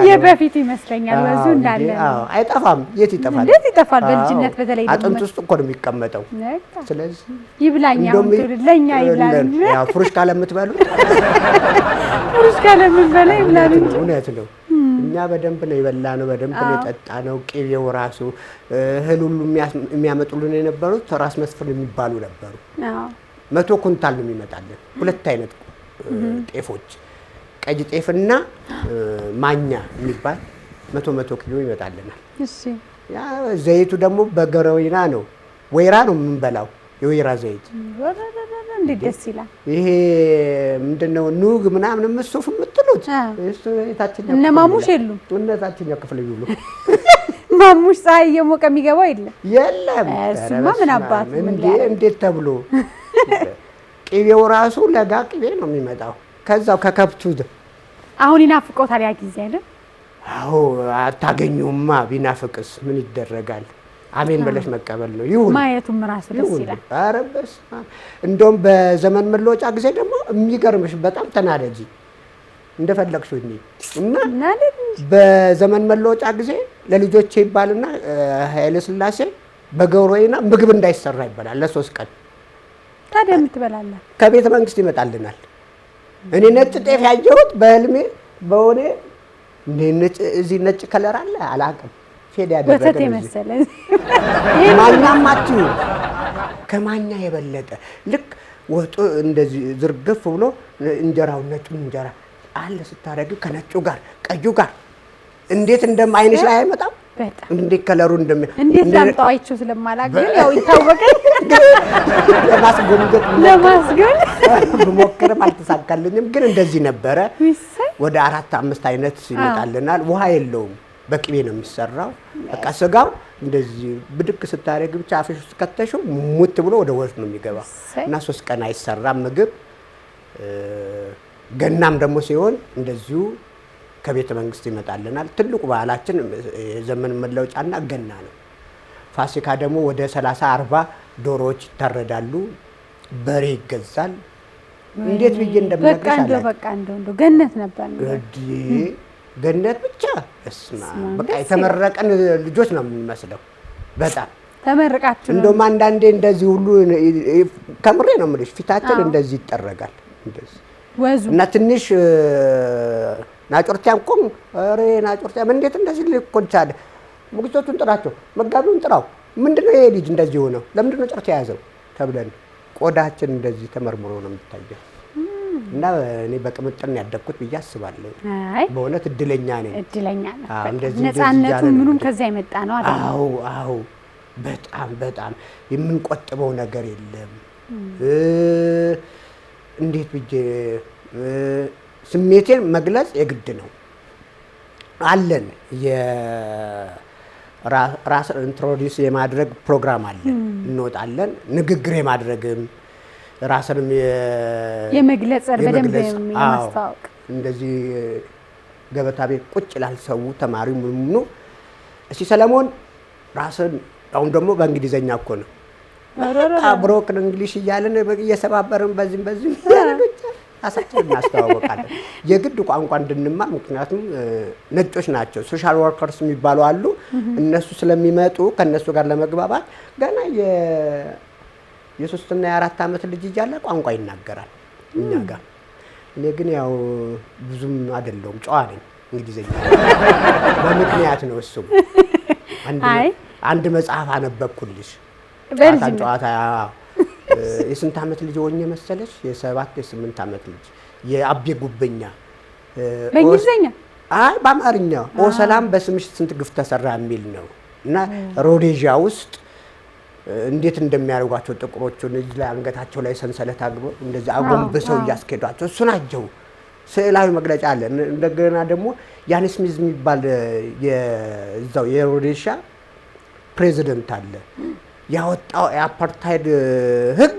[SPEAKER 1] የበፊት ይመስለኛል ወዙ እንዳለ
[SPEAKER 2] አዎ አይጠፋም። የት ይጠፋል?
[SPEAKER 1] እንዴት ይጠፋል? በልጅነት በተለይ
[SPEAKER 2] አጥንት ውስጥ እኮ ነው የሚቀመጠው። ስለዚህ
[SPEAKER 1] ይብላኛ ለኛ ይብላኝ።
[SPEAKER 2] ያው ፍሩሽ ካለምትበሉ
[SPEAKER 1] ፍሩሽ ካለምትበላ ይብላኝ።
[SPEAKER 2] እውነት ነው። እኛ በደንብ ነው የበላነው፣ በደንብ ነው የጠጣነው። ቅቤው ራሱ እህል ሁሉ የሚያመጡልን የነበሩት ራስ መስፍን የሚባሉ ነበሩ። 100 ኩንታል ነው የሚመጣልን። 2 አይነት ጤፎች ቀይ ጤፍና ማኛ የሚባል 100 ኪሎ ይመጣልናል።
[SPEAKER 1] እሺ
[SPEAKER 2] ያ ዘይቱ ደግሞ በገረወይና ነው፣ ወይራ ነው የምንበላው። የወይራ ዘይት
[SPEAKER 1] እንዴት ደስ ይላል።
[SPEAKER 2] ይሄ ምንድነው ኑግ ምናምን መስሱፍ የምትሉት እሱ የታችኛው
[SPEAKER 1] እነ ማሙሽ የሉም።
[SPEAKER 2] እነታችኛው ክፍል ይሉ
[SPEAKER 1] ማሙሽ ፀሐይ እየሞቀ የሚገባው
[SPEAKER 2] የለም።
[SPEAKER 1] እሱማ ምን አባቱ
[SPEAKER 2] እንዴት ተብሎ ቅቤው ራሱ ለጋ ቅቤ ነው የሚመጣው ከዛው ከከብቱ።
[SPEAKER 1] አሁን ይናፍቆታል ያ ጊዜ አይደል?
[SPEAKER 2] አዎ አታገኙማ። ቢናፍቅስ ምን ይደረጋል? አሜን ብለሽ መቀበል ነው። ይሁን
[SPEAKER 1] ማየቱም ራሱ ደስ ይላል።
[SPEAKER 2] ኧረ በስመ አብ። እንደውም በዘመን መለወጫ ጊዜ ደግሞ የሚገርምሽ በጣም ተናደጂ እንደፈለግሽው እና በዘመን መለወጫ ጊዜ ለልጆቼ ይባልና ኃይለ ሥላሴ በገሮይና ምግብ እንዳይሰራ ይባላል ለ3 ቀን።
[SPEAKER 1] ታዲያ የምትበላላት
[SPEAKER 2] ከቤተ መንግስት ይመጣልናል። እኔ ነጭ ጤፍ ያየሁት በህልሜ በሆነ እዚህ ነጭ ከለር አለ አላውቅም። ፌድ ያደረገ
[SPEAKER 1] ወተት የመሰለ
[SPEAKER 2] ማኛም አትዩ ከማኛ የበለጠ ልክ ወጡ እንደዚህ ዝርግፍ ብሎ እንጀራው ነጩን እንጀራ አለ ስታረጊ ከነጩ ጋር ቀዩ ጋር እንዴት እንደማይንሽ ላይ አይመጣም።
[SPEAKER 1] በጣም
[SPEAKER 2] እንዴት ከለሩ
[SPEAKER 1] እንዴት ላምጣው አይቼው ስለማላገኝ ያው ይታወቀኝ ለማስገን
[SPEAKER 2] ብሞክርም አልተሳካልኝም። ግን እንደዚህ ነበረ። ወደ 4-5 አይነት ይመጣልናል። ውሃ የለውም፣ በቅቤ ነው የሚሰራው። በቃ ስጋው እንደዚህ ብድቅ ስታረግ ብቻ አፍሽ ውስጥ ከተሽው ሙት ብሎ ወደ ወጥ ነው የሚገባው እና 3 ቀን አይሰራም ምግብ። ገናም ደግሞ ሲሆን እንደዚሁ ከቤተ መንግስት ይመጣልናል። ትልቁ ባህላችን የዘመን መለወጫና ገና ነው። ፋሲካ ደግሞ ወደ 30-40 ዶሮዎች ይታረዳሉ፣ በሬ ይገዛል። እንዴት ብዬ እንደምነግርሽ አላውቅም።
[SPEAKER 1] በቃ እንደው ገነት ነበር ነው
[SPEAKER 2] ገነት ብቻ እስማ በቃ የተመረቀን ልጆች ነው የምንመስለው። በጣም
[SPEAKER 1] ተመረቃችሁ ነው።
[SPEAKER 2] እንደውም አንዳንዴ እንደዚህ ሁሉ ከምሬ ነው የምልሽ ፊታችን እንደዚህ ይጠረጋል እንደዚህ
[SPEAKER 1] ወዙ
[SPEAKER 2] እና ትንሽ ናጮርቲያን ቆም አሬ ናጮርቲያን እንዴት እንደዚህ ሊኮን ቻለ? ሞግዚቶቹን ጥራቸው፣ መጋቢውን ጥራው። ምንድነው ይሄ ልጅ እንደዚህ ሆነው ለምንድነው ጨርታ የያዘው ተብለን ቆዳችን እንደዚህ ተመርምሮ ነው የሚታየው። እና እኔ በቅምጥል ያደግኩት ብዬ አስባለሁ። በእውነት እድለኛ ነኝ።
[SPEAKER 1] እድለኛ ነኝ። ነፃነቱ ምኑም ከዛ የመጣ ነው አይደል?
[SPEAKER 2] አዎ በጣም የምንቆጥበው ነገር የለም። እንዴት ብዬ ስሜቴን መግለጽ የግድ ነው አለን። ራስ ኢንትሮዲውስ የማድረግ ፕሮግራም አለን። እንወጣለን። ንግግር የማድረግም ራስንም
[SPEAKER 1] የመግለጽ በደንብ የማስተዋወቅ
[SPEAKER 2] እንደዚህ ገበታ ቤት ቁጭ ይላል ሰው ተማሪው ምኑ እሺ ሰለሞን ራስን አሁን ደግሞ በእንግሊዘኛ እኮ ነው ብሮክን እንግሊሽ እያለን እየሰባበርን በዚህም ራሳችንን እናስተዋወቃለን። የግድ ቋንቋ እንድንማር ምክንያቱም ነጮች ናቸው ሶሻል ወርከርስ የሚባሉ አሉ። እነሱ ስለሚመጡ ከነሱ ጋር ለመግባባት ገና የ3 እና የ4 ዓመት ልጅ እያለ ቋንቋ ይናገራል እኛ ጋር። እኔ ግን ያው ብዙም አይደለሁም፣ ጨዋ ነኝ እንግሊዘኛ በምክንያት ነው። እሱም አንድ መጽሐፍ አነበብኩልሽ ጨዋታ የስንት ዓመት ልጅ ሆኜ መሰለሽ? የ7 የ8 ዓመት ልጅ የአቤ ጉበኛ
[SPEAKER 1] በእንግሊዘኛ
[SPEAKER 2] በአማርኛ ኦ ሰላም በስምሽ ስንት ግፍ ተሰራ የሚል ነው። እና ሮዴዥያ ውስጥ እንዴት እንደሚያደርጓቸው ጥቁሮቹን እጅ ላይ አንገታቸው ላይ ሰንሰለት አግበው እንደዚህ አጎንብሰው እያስኬዷቸው እሱን አጀው ስዕላዊ መግለጫ አለ። እንደገና ደግሞ ያን ስሚዝ የሚባል የዛው የሮዴዥያ ፕሬዚደንት አለ። ያወጣው የአፓርታይድ ህግ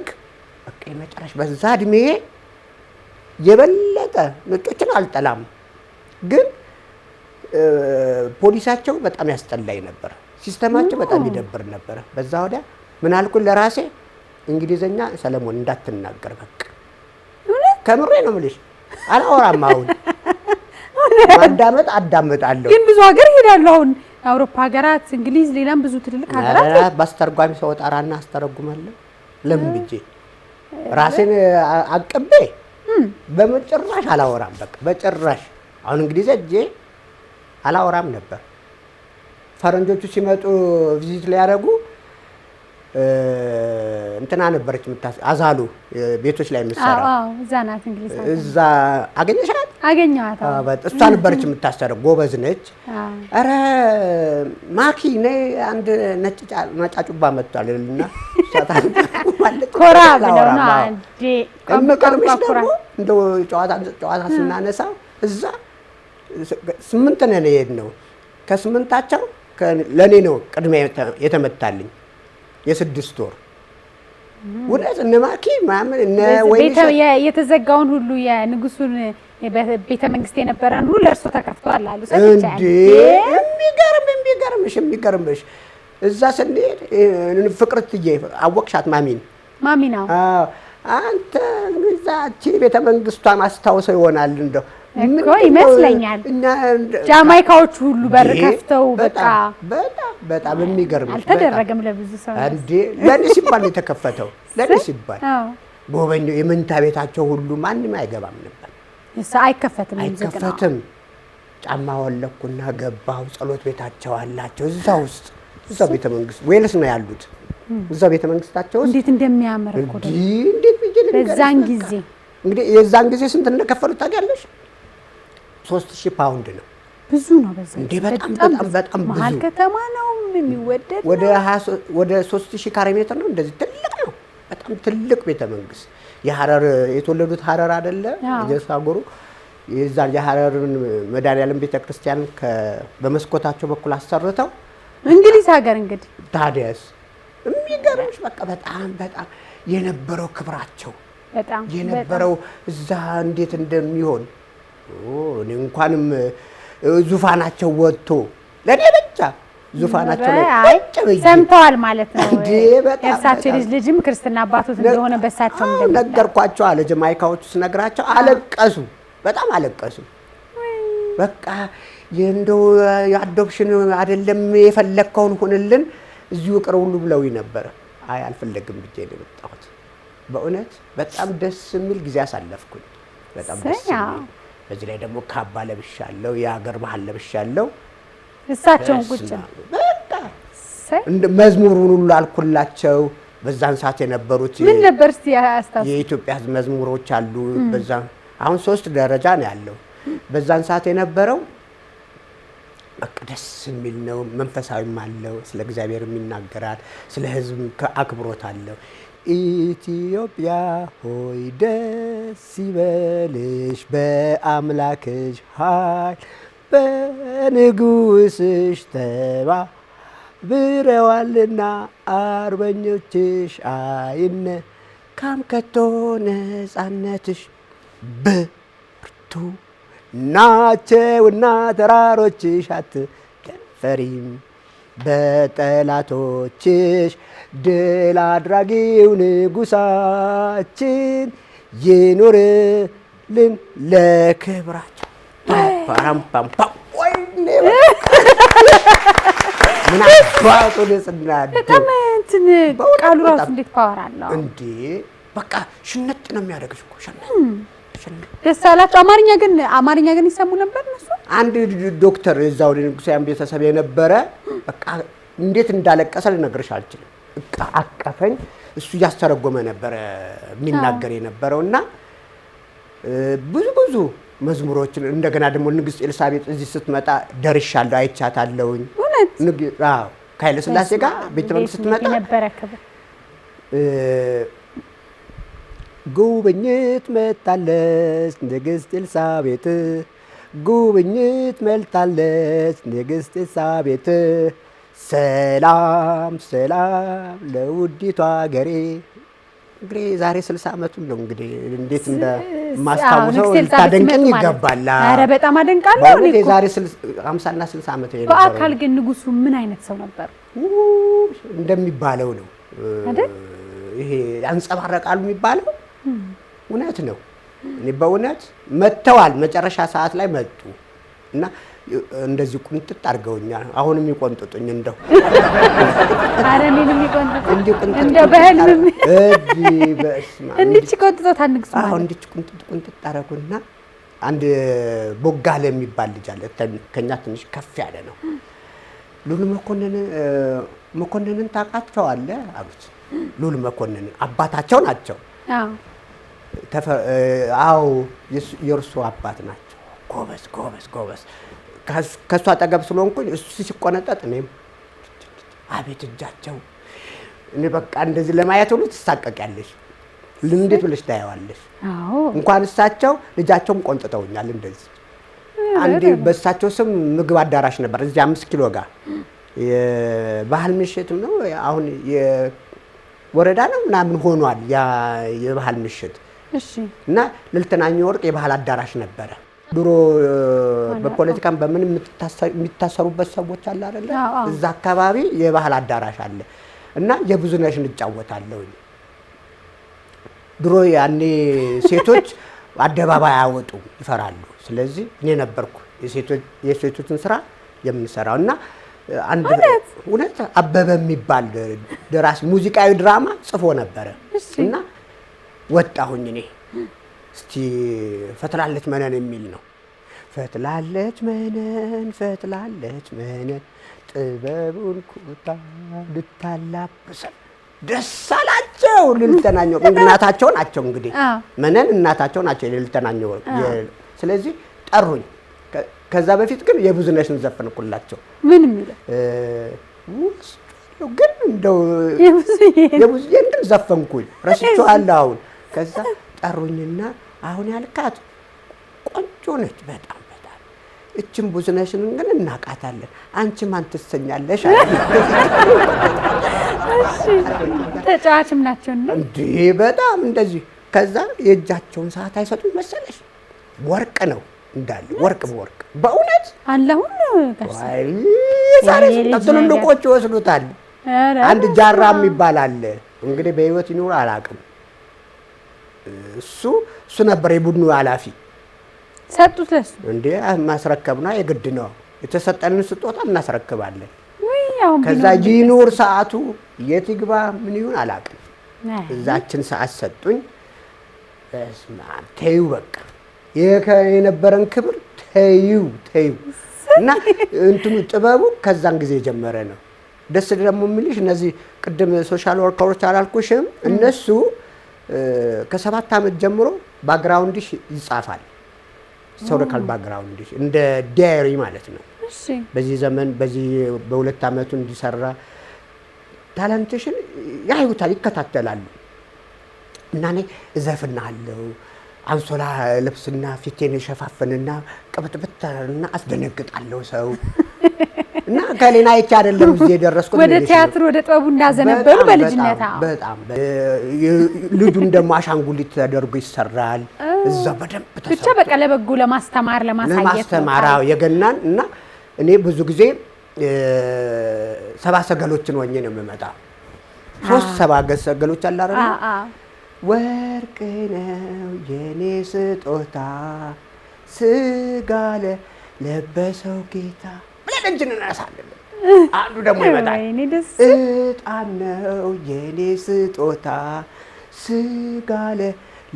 [SPEAKER 2] በቃ የመጨረሻ በዛ እድሜ የበለጠ ነጮችን አልጠላም፣ ግን ፖሊሳቸው በጣም ያስጠላኝ ነበር። ሲስተማቸው በጣም ይደብር ነበር። በዛ ወዲያ ምን አልኩኝ ለራሴ እንግሊዘኛ ሰለሞን እንዳትናገር በቃ ከምሬ ነው የምልሽ። አላወራም አሁን አዳምጣለሁ።
[SPEAKER 1] ግን ብዙ ሀገር ሄዳለሁ አሁን አውሮፓ ሀገራት፣ እንግሊዝ፣ ሌላም ብዙ ትልልቅ ሀገራት
[SPEAKER 2] ባስተርጓሚ ሰው ጣራና አስተረጉማለሁ። ለምን ብዬ ራሴን አቅቤ በመጨረሻ አላወራም በቃ በጭራሽ። አሁን እንግሊዝ እጄ አላወራም ነበር። ፈረንጆቹ ሲመጡ ቪዚት ሊያደርጉ እንትና ነበረች አዛሉ ቤቶች ላይ የምትሰራው
[SPEAKER 1] እዛ ናት እንግሊዝ።
[SPEAKER 2] እዛ አገኘሻት?
[SPEAKER 1] አገኘኋት።
[SPEAKER 2] እሷ ነበረች የምታሰረው፣ ጎበዝ ነች። ኧረ ማኪ ነይ አንድ ነጫጩባ መጥቷል እና
[SPEAKER 1] ኮራ ብለው ነው እንዴ?
[SPEAKER 2] የሚቀርምሽ ደግሞ እንደው ጨዋታ ስናነሳ እዛ 8 ነን የሄድነው። ከ8ታቸው ለእኔ ነው ቅድሚያ የተመታልኝ የ6 ወር ወደስ እነ ማኪ ምናምን እነ ወይኔ
[SPEAKER 1] የተዘጋውን ሁሉ የንጉሱን ቤተ መንግስት የነበረን ሁሉ ለእርሶ ተከፍቷል አሉ።
[SPEAKER 2] እንዴ የሚገርምሽ እዛ ስንሄድ ፍቅርትዬ አወቅሻት? ማሚን
[SPEAKER 1] ነው
[SPEAKER 2] አንተ እዛች ቤተ መንግስቷን አስታውሰው ይሆናል እንደው
[SPEAKER 1] እኮ ይመስለኛል። ጃማይካዎቹ ሁሉ በር ከፍተው በቃ
[SPEAKER 2] በጣም የሚገርም
[SPEAKER 1] አልተደረገም ለብዙ ሰው
[SPEAKER 2] እንዴ። ለኔ ሲባል ነው የተከፈተው። ለኔ ሲባል ጎበኘው። የመኝታ ቤታቸው ሁሉ ማንም አይገባም ነበር።
[SPEAKER 1] አይከፈትም።
[SPEAKER 2] ጫማ ወለኩና ገባው። ጸሎት ቤታቸው አላቸው እዛ ውስጥ፣ እዛ ቤተ መንግስት ዌልስ ነው ያሉት። እዛ ቤተ መንግስታቸው ውስጥ
[SPEAKER 1] እንዴት እንደሚያምር እኮ
[SPEAKER 2] እንዴት ብዬሽ
[SPEAKER 1] በዛን ጊዜ
[SPEAKER 2] እንግዲህ የዛን ጊዜ ስንት እንደከፈሉት ታውቂያለሽ? 3000 ፓውንድ ነው።
[SPEAKER 1] ብዙ ነው። በዛ
[SPEAKER 2] እንዴ በጣም ብዙ።
[SPEAKER 1] መሀል ከተማ ነው የሚወደድ።
[SPEAKER 2] ወደ 3000 ካሬ ሜትር ነው። እንደዚህ ትልቅ ነው። በጣም ትልቅ ቤተ መንግስት። የሐረር የተወለዱት ሐረር አይደለ? የሳጎሩ የዛን የሐረርን መድኃኒዓለም ቤተክርስቲያን በመስኮታቸው በኩል አሰርተው
[SPEAKER 1] እንግሊዝ ሀገር እንግዲህ
[SPEAKER 2] ታዲያስ የሚገርምሽ በቃ በጣም የነበረው ክብራቸው የነበረው እዛ እንዴት እንደሚሆን እኔ እንኳንም ዙፋናቸው ወጥቶ ለኔ ብቻ ዙፋናቸው ላይ
[SPEAKER 1] ሰምተዋል ማለት ነው። የእርሳቸው ልጅም ክርስትና አባቶት እንደሆነ በሳቸው
[SPEAKER 2] ነገርኳቸው አለ። ጀማይካዎቹ ስነግራቸው አለቀሱ፣ በጣም አለቀሱ። በቃ እንደው የአዶፕሽን አይደለም የፈለግከውን ሁንልን እዚሁ ቅር ሁሉ ብለውኝ ነበረ። አይ አልፈለግም ብዬ ነው የመጣሁት። በእውነት በጣም ደስ የሚል ጊዜ አሳለፍኩኝ። በጣም ደስ የሚል። በዚህ ላይ ደግሞ ካባ ለብሻለሁ፣ የሀገር ባህል ለብሻለሁ።
[SPEAKER 1] እሳቸውን ቁጭ
[SPEAKER 2] በቃ እንደ መዝሙሩን ሁሉ አልኩላቸው። በዛን ሰዓት የነበሩት
[SPEAKER 1] ምን ነበር እስቲ አስታውስ።
[SPEAKER 2] የኢትዮጵያ መዝሙሮች አሉ። በዛ አሁን 3 ደረጃ ነው ያለው። በዛን ሰዓት የነበረው በቃ ደስ የሚል ነው። መንፈሳዊም አለው፣ ስለ እግዚአብሔርም ይናገራል፣ ስለ ሕዝብ አክብሮት አለው። ኢትዮጵያ ሆይ ደስ ይበልሽ በአምላክሽ ኃይል በንጉሥሽ ተባብረዋልና አርበኞችሽ አይነካም ከቶ ነፃነትሽ ብርቱ ናቸውና ተራሮችሽ አትደፈሪም በጠላቶችሽ ድል አድራጊው ንጉሳችን ይኑርልን ለክብራቸው። ፓራምፓምፓም ወይኔ ምን አባቱ ልጽና
[SPEAKER 1] በጣም እንትን ቃሉ ራሱ እንዴት ፓወር አለው
[SPEAKER 2] እንዴ! በቃ ሽነጥ ነው የሚያደርግሽ እኮ ሽነጥ።
[SPEAKER 1] ደስ አላቸው። አማርኛ ግን ይሰሙ ነበር እነሱ።
[SPEAKER 2] አንድ ዶክተር እዛው ንጉሳውያን ቤተሰብ የነበረ በቃ እንዴት እንዳለቀሰ ልነግርሽ አልችልም። በቃ አቀፈኝ። እሱ እያስተረጎመ ነበረ የሚናገር የነበረውና ብዙ መዝሙሮችን እንደገና ደግሞ ንግስት ኤልሳቤጥ እዚህ ስትመጣ ደርሻለሁ፣ አይቻታለሁኝ። አዎ ከኃይለ ሥላሴ ጋር ቤተ መንግስት ስትመጣ
[SPEAKER 1] የነበረ ክብር
[SPEAKER 2] ጉብኝት መጣለች ንግስት ኤልሳቤጥ ጉብኝት መልታለች ንግስት ኤልሳቤጥ ሰላም ሰላም ለውዲቷ ሀገሬ። እንግዲህ ዛሬ 60 ዓመቱን ነው እንግዲህ እንዴት እንደማስታውሰው ልታደንቀኝ ይገባል።
[SPEAKER 1] ኧረ በጣም አደንቃለሁ። እኔ እኮ
[SPEAKER 2] ዛሬ 50 እና 60 ዓመት ነው።
[SPEAKER 1] በአካል ግን ንጉሱ ምን አይነት ሰው ነበር?
[SPEAKER 2] እንደሚባለው ነው
[SPEAKER 1] አይደል?
[SPEAKER 2] ይሄ ያንጸባረቃሉ የሚባለው እውነት ነው። እኔ በእውነት መጥተዋል። መጨረሻ ሰዓት ላይ መጡ እና እንደዚህ ቁንጥጥ አድርገውኛል። አሁንም ይቆንጥጡኝ እንደው
[SPEAKER 1] ኧረ እኔንም ይቆንጥጡ
[SPEAKER 2] እንዲህ ቁንጥጥ
[SPEAKER 1] እንደው በህልም
[SPEAKER 2] በስማ
[SPEAKER 1] እንዲች ቆንጥጦት አንግስ
[SPEAKER 2] አዎ እንዲች ቁንጥጥ አደረጉና አንድ ቦጋለ የሚባል ልጅ አለ ከኛ ትንሽ ከፍ ያለ ነው። ሉል መኮንንን ታውቃቸዋለህ አሉት። ሉል መኮንን አባታቸው ናቸው። አዎ የእርሱ አባት ናቸው። ጎበዝ ከእሱ አጠገብ ስለሆንኩኝ እሱ ሲቆነጠጥ እኔም አቤት እጃቸው። እኔ በቃ እንደዚህ ለማየት ሁሉ ትሳቀቂያለሽ። እንዴት ብለሽ ታየዋለሽ? እንኳን እሳቸው ልጃቸውም ቆንጥጠውኛል እንደዚህ። አንዴ በእሳቸው ስም ምግብ አዳራሽ ነበር እዚህ 5 ኪሎ ጋር የባህል ምሽት ነው። አሁን የወረዳ ነው ምናምን ሆኗል ያ የባህል ምሽት።
[SPEAKER 1] እሺ።
[SPEAKER 2] እና ልልተናኝ ወርቅ የባህል አዳራሽ ነበረ። ድሮ በፖለቲካም በምን የሚታሰሩበት ሰዎች አለ አይደለ? እዛ አካባቢ የባህል አዳራሽ አለ እና የብዙነሽ እንጫወታለሁ። ድሮ ያኔ ሴቶች አደባባይ አያወጡ ይፈራሉ። ስለዚህ እኔ ነበርኩ የሴቶችን ስራ የምንሰራው እና አንድ እውነት አበበ የሚባል ደራሲ ሙዚቃዊ ድራማ ጽፎ ነበረ እና ወጣሁኝ እኔ እስቲ ፈትላለች መነን የሚል ነው። ፈትላለች መነን ጥበቡን ኩታ ልታላብሰን ደስ አላቸው። ልልተናኘው እናታቸው ናቸው እንግዲህ መነን እናታቸው ናቸው ልልተናኘው። ስለዚህ ጠሩኝ። ከዛ በፊት ግን የብዙነሽን ዘፈንኩላቸው።
[SPEAKER 1] ምን የሚለው
[SPEAKER 2] ግን እንደው የብዙዬን ግን ዘፈንኩኝ ረስቼዋለሁ አሁን። ከዛ ጠሩኝና አሁን ያልካት ቆንጆ ነች በጣም እችን ብዙነሽን ግን እናቃታለን፣ አንቺ ማን ትሰኛለሽ አለ።
[SPEAKER 1] እሺ ተጫዋችም ናቸው
[SPEAKER 2] እንዴ በጣም እንደዚህ። ከዛ የእጃቸውን ሰዓት አይሰጡኝ መሰለሽ ወርቅ ነው እንዳለ ወርቅ በወርቅ በእውነት
[SPEAKER 1] አለሁን
[SPEAKER 2] አይ ዛሬ ትልልቆች ይወስዱታል። አንድ ጃራ የሚባል አለ እንግዲህ በህይወት ይኖር አላውቅም። እሱ ነበር የቡድኑ ኃላፊ።
[SPEAKER 1] ሰጡት ለሱ
[SPEAKER 2] እንዴ ማስረከብ ነው የግድ ነው። የተሰጠንን ስጦታ እናስረክባለን።
[SPEAKER 1] ያው
[SPEAKER 2] ከዛ ይኑር ሰዓቱ የት ይግባ ምን ይሁን አላውቅም። እዛችን ሰዓት ሰጡኝ። በስመ አብ ተይው በቃ የነበረን ክብር ተይው እና እንትኑ ጥበቡ ከዛን ጊዜ ጀመረ ነው። ደስ ደግሞ የሚልሽ እነዚህ ቅድም ሶሻል ወርከሮች አላልኩሽም? እነሱ ከ7 ዓመት ጀምሮ ባክግራውንድሽ ይጻፋል። ሂስቶሪካል ባክግራውንድሽ እንደ ዳይሪ ማለት ነው።
[SPEAKER 1] እሺ
[SPEAKER 2] በዚህ ዘመን በዚህ በ2 ዓመቱ እንዲሰራ ታላንትሽን ያዩታል፣ ይከታተላሉ። እና እኔ እዘፍናለሁ አንሶላ ልብስና ፊቴን የሸፋፍንና ቅብጥብጥና አስደነግጣለሁ ሰው እና ከሌና አይቼ አይደለም እዚህ የደረስኩት
[SPEAKER 1] ወደ ቲያትር ወደ ጥበቡ እንዳዘነበሉ በልጅነታ
[SPEAKER 2] በጣም ልጁን ደግሞ አሻንጉሊት ተደርጎ ይሰራል እዛ በደንብ ተሰራ
[SPEAKER 1] ብቻ በቃ ለበጎ ለማስተማር
[SPEAKER 2] ለማስተማራው የገናን እና እኔ ብዙ ጊዜ ሰባ ሰገሎችን ሆኜ ነው የምመጣው 3 ሰባ ሰገሎች አለ አይደል ወርቅ ነው የኔ ስጦታ ስጋ ለበሰው ጌታ ብለን እጅ እንነሳለን አንዱ ደግሞ ይመጣል ዕጣን ነው የኔ ስጦታ ስጋ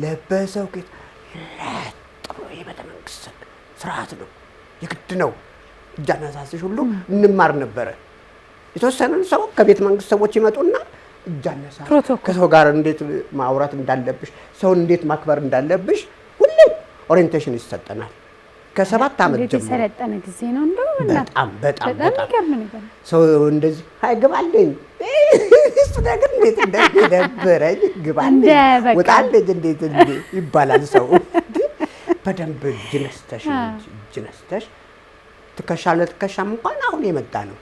[SPEAKER 2] ለበሰው ጌታ ለጥሩ የቤተ መንግስት ስርዓት ነው የግድ ነው እጅ አነሳስሽ ሁሉ እንማር ነበረ የተወሰነን ሰው ከቤተ መንግስት ሰዎች ይመጡና እጅ አነሳስ ከሰው ጋር እንዴት ማውራት እንዳለብሽ ሰውን እንዴት ማክበር እንዳለብሽ ሁሌ ኦሪየንቴሽን ይሰጠናል ከ7 ዓመት ጀምሮ
[SPEAKER 1] ሰለጠነ ጊዜ ነው እንደው
[SPEAKER 2] በጣም ሰው እንደዚህ አይገባልኝ እሱ ነገር እንዴት እንደደበረኝ ግባልኝ ወጣልኝ እንዴት ይባላል ሰው በደንብ ጅነስተሽ ትከሻለ ትከሻም እንኳን አሁን የመጣ ነው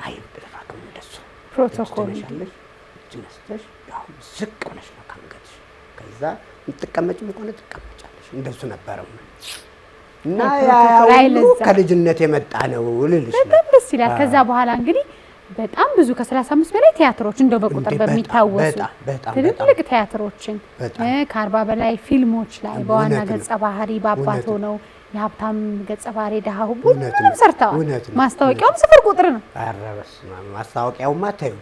[SPEAKER 2] አይደረግም እንደሱ
[SPEAKER 1] ፕሮቶኮል
[SPEAKER 2] ጅነስተሽ ያው ዝቅ ብለሽ ነው ካንገትሽ ከዛ ትቀመጭም እንኳን ትቀመጫለሽ እንደሱ ነበረው እና ያው ከልጅነት የመጣ ነው ልልሽ
[SPEAKER 1] በጣም ደስ ይላል ከዛ በኋላ እንግዲህ በጣም ብዙ ከ35 በላይ ቲያትሮች እንደው በቁጥር በሚታወሱ ትልልቅ ቲያትሮችን ከ40 በላይ ፊልሞች ላይ በዋና ገጸ ባህሪ በአባቶ ነው የሀብታም ገጸ ባህሪ ደሃው ሁሉንም ሰርተዋል ማስታወቂያውም ስፍር ቁጥር ነው
[SPEAKER 2] አረበስ ማስታወቂያውማ ታዩ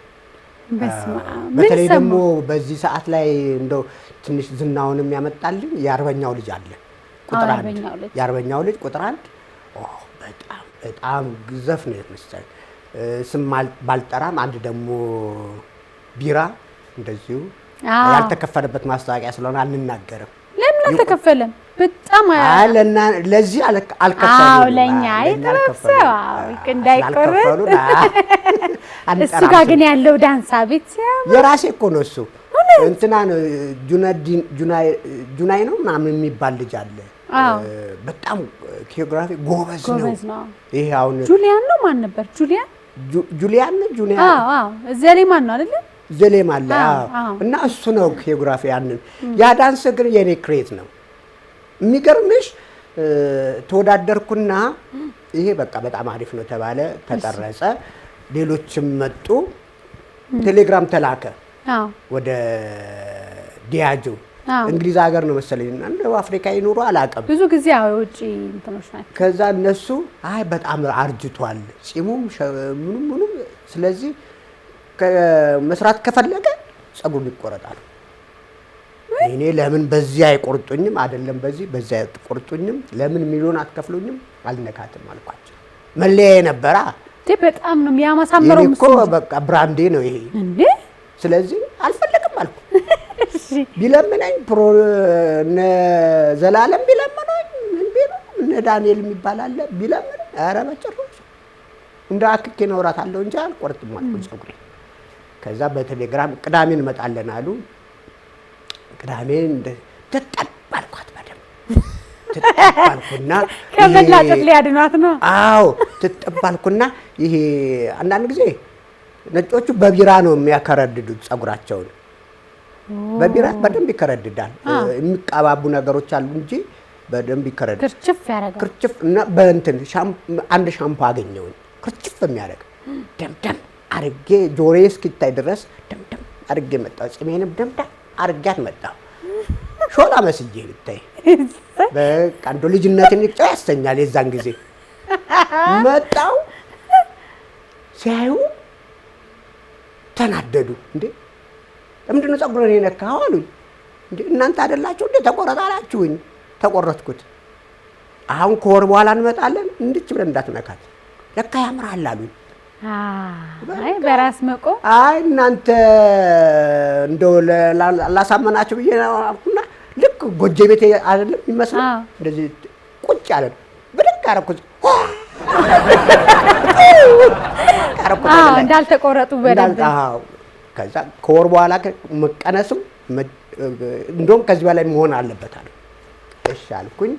[SPEAKER 1] በስማ
[SPEAKER 2] በተለይ ደግሞ በዚህ ሰዓት ላይ እንደው ትንሽ ዝናውንም ያመጣልኝ የአርበኛው ልጅ አለ ቁጥር 1 የአርበኛው ልጅ ቁጥር 1 በጣም ግዘፍ ነው የምትሰራ ስም ባልጠራም አንድ ደግሞ ቢራ እንደዚሁ ያልተከፈለበት ማስታወቂያ ስለሆነ አንናገርም
[SPEAKER 1] ለምን አልተከፈለም በጣም
[SPEAKER 2] አለና ለዚህ አልከፈሉም
[SPEAKER 1] አዎ ለኛ አይተረፈው እንዳይቆረጥ እሱ ጋር ግን ያለው ዳንሳ ቤት
[SPEAKER 2] የራሴ እኮ ነው እሱ እንትና ነው ጁናይ ነው ምናምን የሚባል ልጅ አለ በጣም ኪዮግራፊ ጎበዝ ነው ይሄ አሁን
[SPEAKER 1] ጁሊያን ነው ማን ነበር ጁሊያን አዎ ዘሌማን ነው አይደል
[SPEAKER 2] ዘሌማን እና እሱ ነው ኪዮግራፊ ያንን ያ ዳንስ ግን የኔ ክሬት ነው የሚገርምሽ ተወዳደርኩና ይሄ በቃ በጣም አሪፍ ነው ተባለ ተቀረጸ ሌሎችም መጡ ቴሌግራም ተላከ ወደ ዲያጆ እንግሊዝ ሀገር ነው መሰለኝ እና አፍሪካ ይኖሩ አላቀም
[SPEAKER 1] ብዙ ጊዜ ውጪ እንትኖች ናቸው
[SPEAKER 2] ከዛ እነሱ አይ በጣም አርጅቷል ጺሙም ምንም ስለዚህ መስራት ከፈለገ ጸጉሩን ይቆረጣል እኔ ለምን በዚህ አይቆርጡኝም አይደለም በዚህ አይቆርጡኝም ለምን ሚሊዮን አትከፍሉኝም አልነካትም አልኳቸው መለያዬ ነበራ
[SPEAKER 1] በጣም ነው የሚያማሳምረው
[SPEAKER 2] እኮ በቃ ብራንዴ ነው ይሄ እንዴ ስለዚህ አልፈለግም አልኩ ቢለምነኝ እነ ዘላለም ቢለምነኝ ምን ቢሉ እነ ዳንኤል የሚባል አለ ቢለምን ኧረ በጭራሽ እንደ አክኬ ነው እራታለሁ እንጂ አልቆርጥም አልኩ ጸጉሬ ከዛ በቴሌግራም ቅዳሜ እንመጣለን አሉ ቅዳሜ ተጠባልኳት በደም ተጠባልኩና
[SPEAKER 1] ከመላጨት ሊያድናት ነው
[SPEAKER 2] አዎ ተጠባልኩና ይሄ አንዳንድ ጊዜ ነጮቹ በቢራ ነው የሚያከረድዱት ጸጉራቸውን በቢራ በደንብ ይከረድዳል የሚቀባቡ ነገሮች አሉ እንጂ በደንብ ይከረድዳል
[SPEAKER 1] ክርችፍ ያረጋል
[SPEAKER 2] ክርችፍ እና በእንትን አንድ ሻምፖ አገኘው ክርችፍ የሚያደርግ ደምደም አርጌ ጆሮዬ እስኪታይ ድረስ ደምደም አርጌ መጣሁ ጺሜንም ደምደም አርጋት መጣሁ ሾላ መስዬ ብታይ በቃ እንደው ልጅነቴን ይጫው ያስተኛል የዛን ጊዜ መጣሁ ሲያዩ ተናደዱ እንዴ ለምንድን ነው ጸጉሬን የነካኸው አሉኝ እንዴ እናንተ አይደላችሁ እንዴ ተቆረጣላችሁኝ ተቆረጥኩት አሁን ከወር በኋላ እንመጣለን እንድች ብለን እንዳትነካት ለካ ያምራል አሉኝ
[SPEAKER 1] አይ በራስ መቆ
[SPEAKER 2] አይ እናንተ እንደው ላሳመናችሁ ብዬ ነው አልኩና ልክ ጎጆ ቤቴ አይደለም ይመስላል እንደዚህ ቁጭ አለ ብድግ አደረኩት
[SPEAKER 1] እንዳልተቆረጡ በደንብ
[SPEAKER 2] ከዛ ከወር በኋላ መቀነስም እንደውም ከዚህ በላይ መሆን አለበት አለ። እሺ አልኩኝ።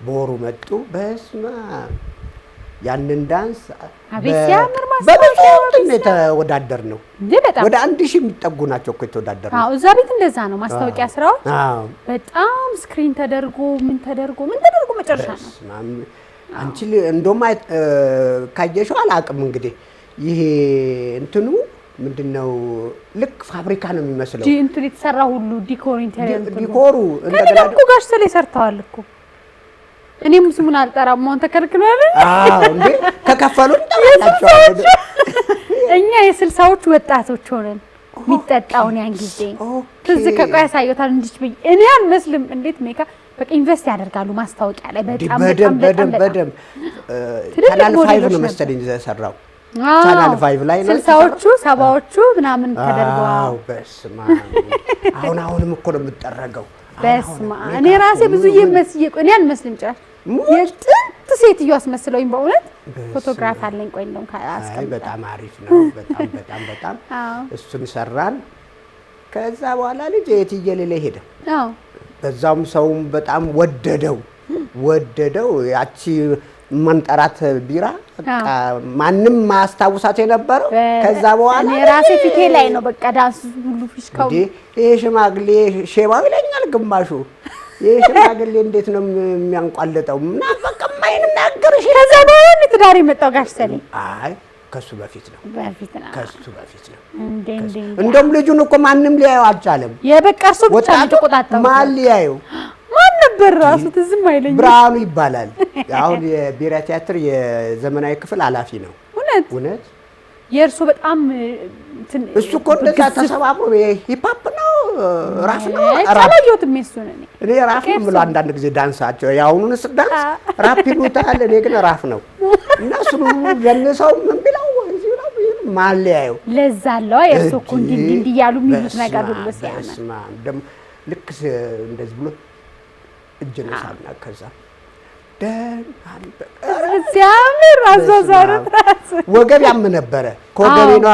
[SPEAKER 2] በወሩ መጡ። በስመ አብ ያንን ዳንስ
[SPEAKER 1] አቤት ሲያምር ማስታወቂያ
[SPEAKER 2] የተወዳደር ነው። ወደ 1000 የሚጠጉ ናቸው እኮ የተወዳደር ነው።
[SPEAKER 1] እዛ ቤት እንደዛ ነው ማስታወቂያ ስራዎች። በጣም ስክሪን ተደርጎ ምን ተደርጎ መጨረሻ ነው።
[SPEAKER 2] አንቺ እንደውም ካየሽው አላውቅም እንግዲህ ይሄ እንትኑ ምንድነው ልክ ፋብሪካ ነው የሚመስለው።
[SPEAKER 1] እንትን የተሰራ ሁሉ ዲኮር ኢንተሪየር
[SPEAKER 2] ዲኮሩ
[SPEAKER 1] እንደገና እኮ ጋሽ ሰሌ ሰርተዋል እኮ። እኔም ስሙን አልጠራም መሆን ተከልክሏል።
[SPEAKER 2] እንዴ ከከፈሉን ተባላችሁ።
[SPEAKER 1] እኛ የ60ዎቹ ወጣቶች ሆነን የሚጠጣውን ያን ጊዜ ትዝ ከቆይ ያሳየታል እንዲች በይ እኔ አልመስልም። እንዴት ሜካ በቃ ኢንቨስት ያደርጋሉ ማስታወቂያ ላይ በጣም
[SPEAKER 2] በደም ቻናል 5 ነው መሰለኝ የሰራው። ቻናል 5 ላይ ነው
[SPEAKER 1] 60ዎቹ 70ዎቹ ምናምን ተደርገዋል።
[SPEAKER 2] በስማ አሁንም እኮ ነው የምትጠረገው።
[SPEAKER 1] በስማ እኔ ራሴ ብዙ እየመስዬ እኔ አልመስልም ጭራሽ የጥንት ሴትዮ አስመስለውኝ በእውነት ፎቶግራፍ አለኝ። ቆይ እንደውም ካስቀምጣ
[SPEAKER 2] በጣም አሪፍ ነው። በጣም እሱን ሰራን። ከዛ በኋላ ልጅ የትየሌለ ሄደ። በዛውም ሰውም በጣም ወደደው። ያቺ መንጠራት ቢራ በቃ ማንም ማስታወሳት የነበረው ከዛ በኋላ
[SPEAKER 1] እኔ ራሴ ፊቴ ላይ ነው በቃ ዳንስ ሁሉ ፊሽካው
[SPEAKER 2] ይሄ ሽማግሌ ሼባው ይለኛል ግማሹ። ይሄ ሽማግሌ እንዴት ነው የሚያንቋልጠው? እና በቃ ማይናገርሽ።
[SPEAKER 1] ከዛ በኋላ ትዳር የመጣው ጋሽ ሰሌ
[SPEAKER 2] አይ ከሱ በፊት ነው። ከሱ በፊት ነው።
[SPEAKER 1] እንዴ
[SPEAKER 2] እንደውም ልጁን እኮ ማንም ሊያየው አልቻለም።
[SPEAKER 1] የበቃ እርሱ ብቻ ተቆጣጣው።
[SPEAKER 2] ማን ሊያየው?
[SPEAKER 1] ማን ነበር ራሱ ትዝም አይለኝም።
[SPEAKER 2] ብርሃኑ ይባላል። አሁን የብሔራዊ ቲያትር የዘመናዊ ክፍል ኃላፊ ነው። እውነት
[SPEAKER 1] የእርሱ በጣም
[SPEAKER 2] እሱ እኮ እንደዛ ተሰባብሮ ሂፕ ነው ራፍ ነው።
[SPEAKER 1] አላየሁትም እሱን
[SPEAKER 2] እኔ ራፍ ነው የምለው አንዳንድ ጊዜ ዳንሳቸው የአሁኑንስ ዳንስ ራፕ ይሉታል። እኔ ግን ራፍ ነው እና እሱን ለነሰው ምን ቢለው እዚህ ነው ማን ሊያየው?
[SPEAKER 1] ለዛ አለው የእርሱ እኮ እንዲህ እያሉ የሚሉት ነገር ሁሉ ሲያምር
[SPEAKER 2] ደግሞ ልክ እንደዚህ ብሎ እጅ ነሳና ከዛ
[SPEAKER 1] ሲያምር አዟዟሩ
[SPEAKER 2] ወገብ ያም ነበረ። ከወገቤኗ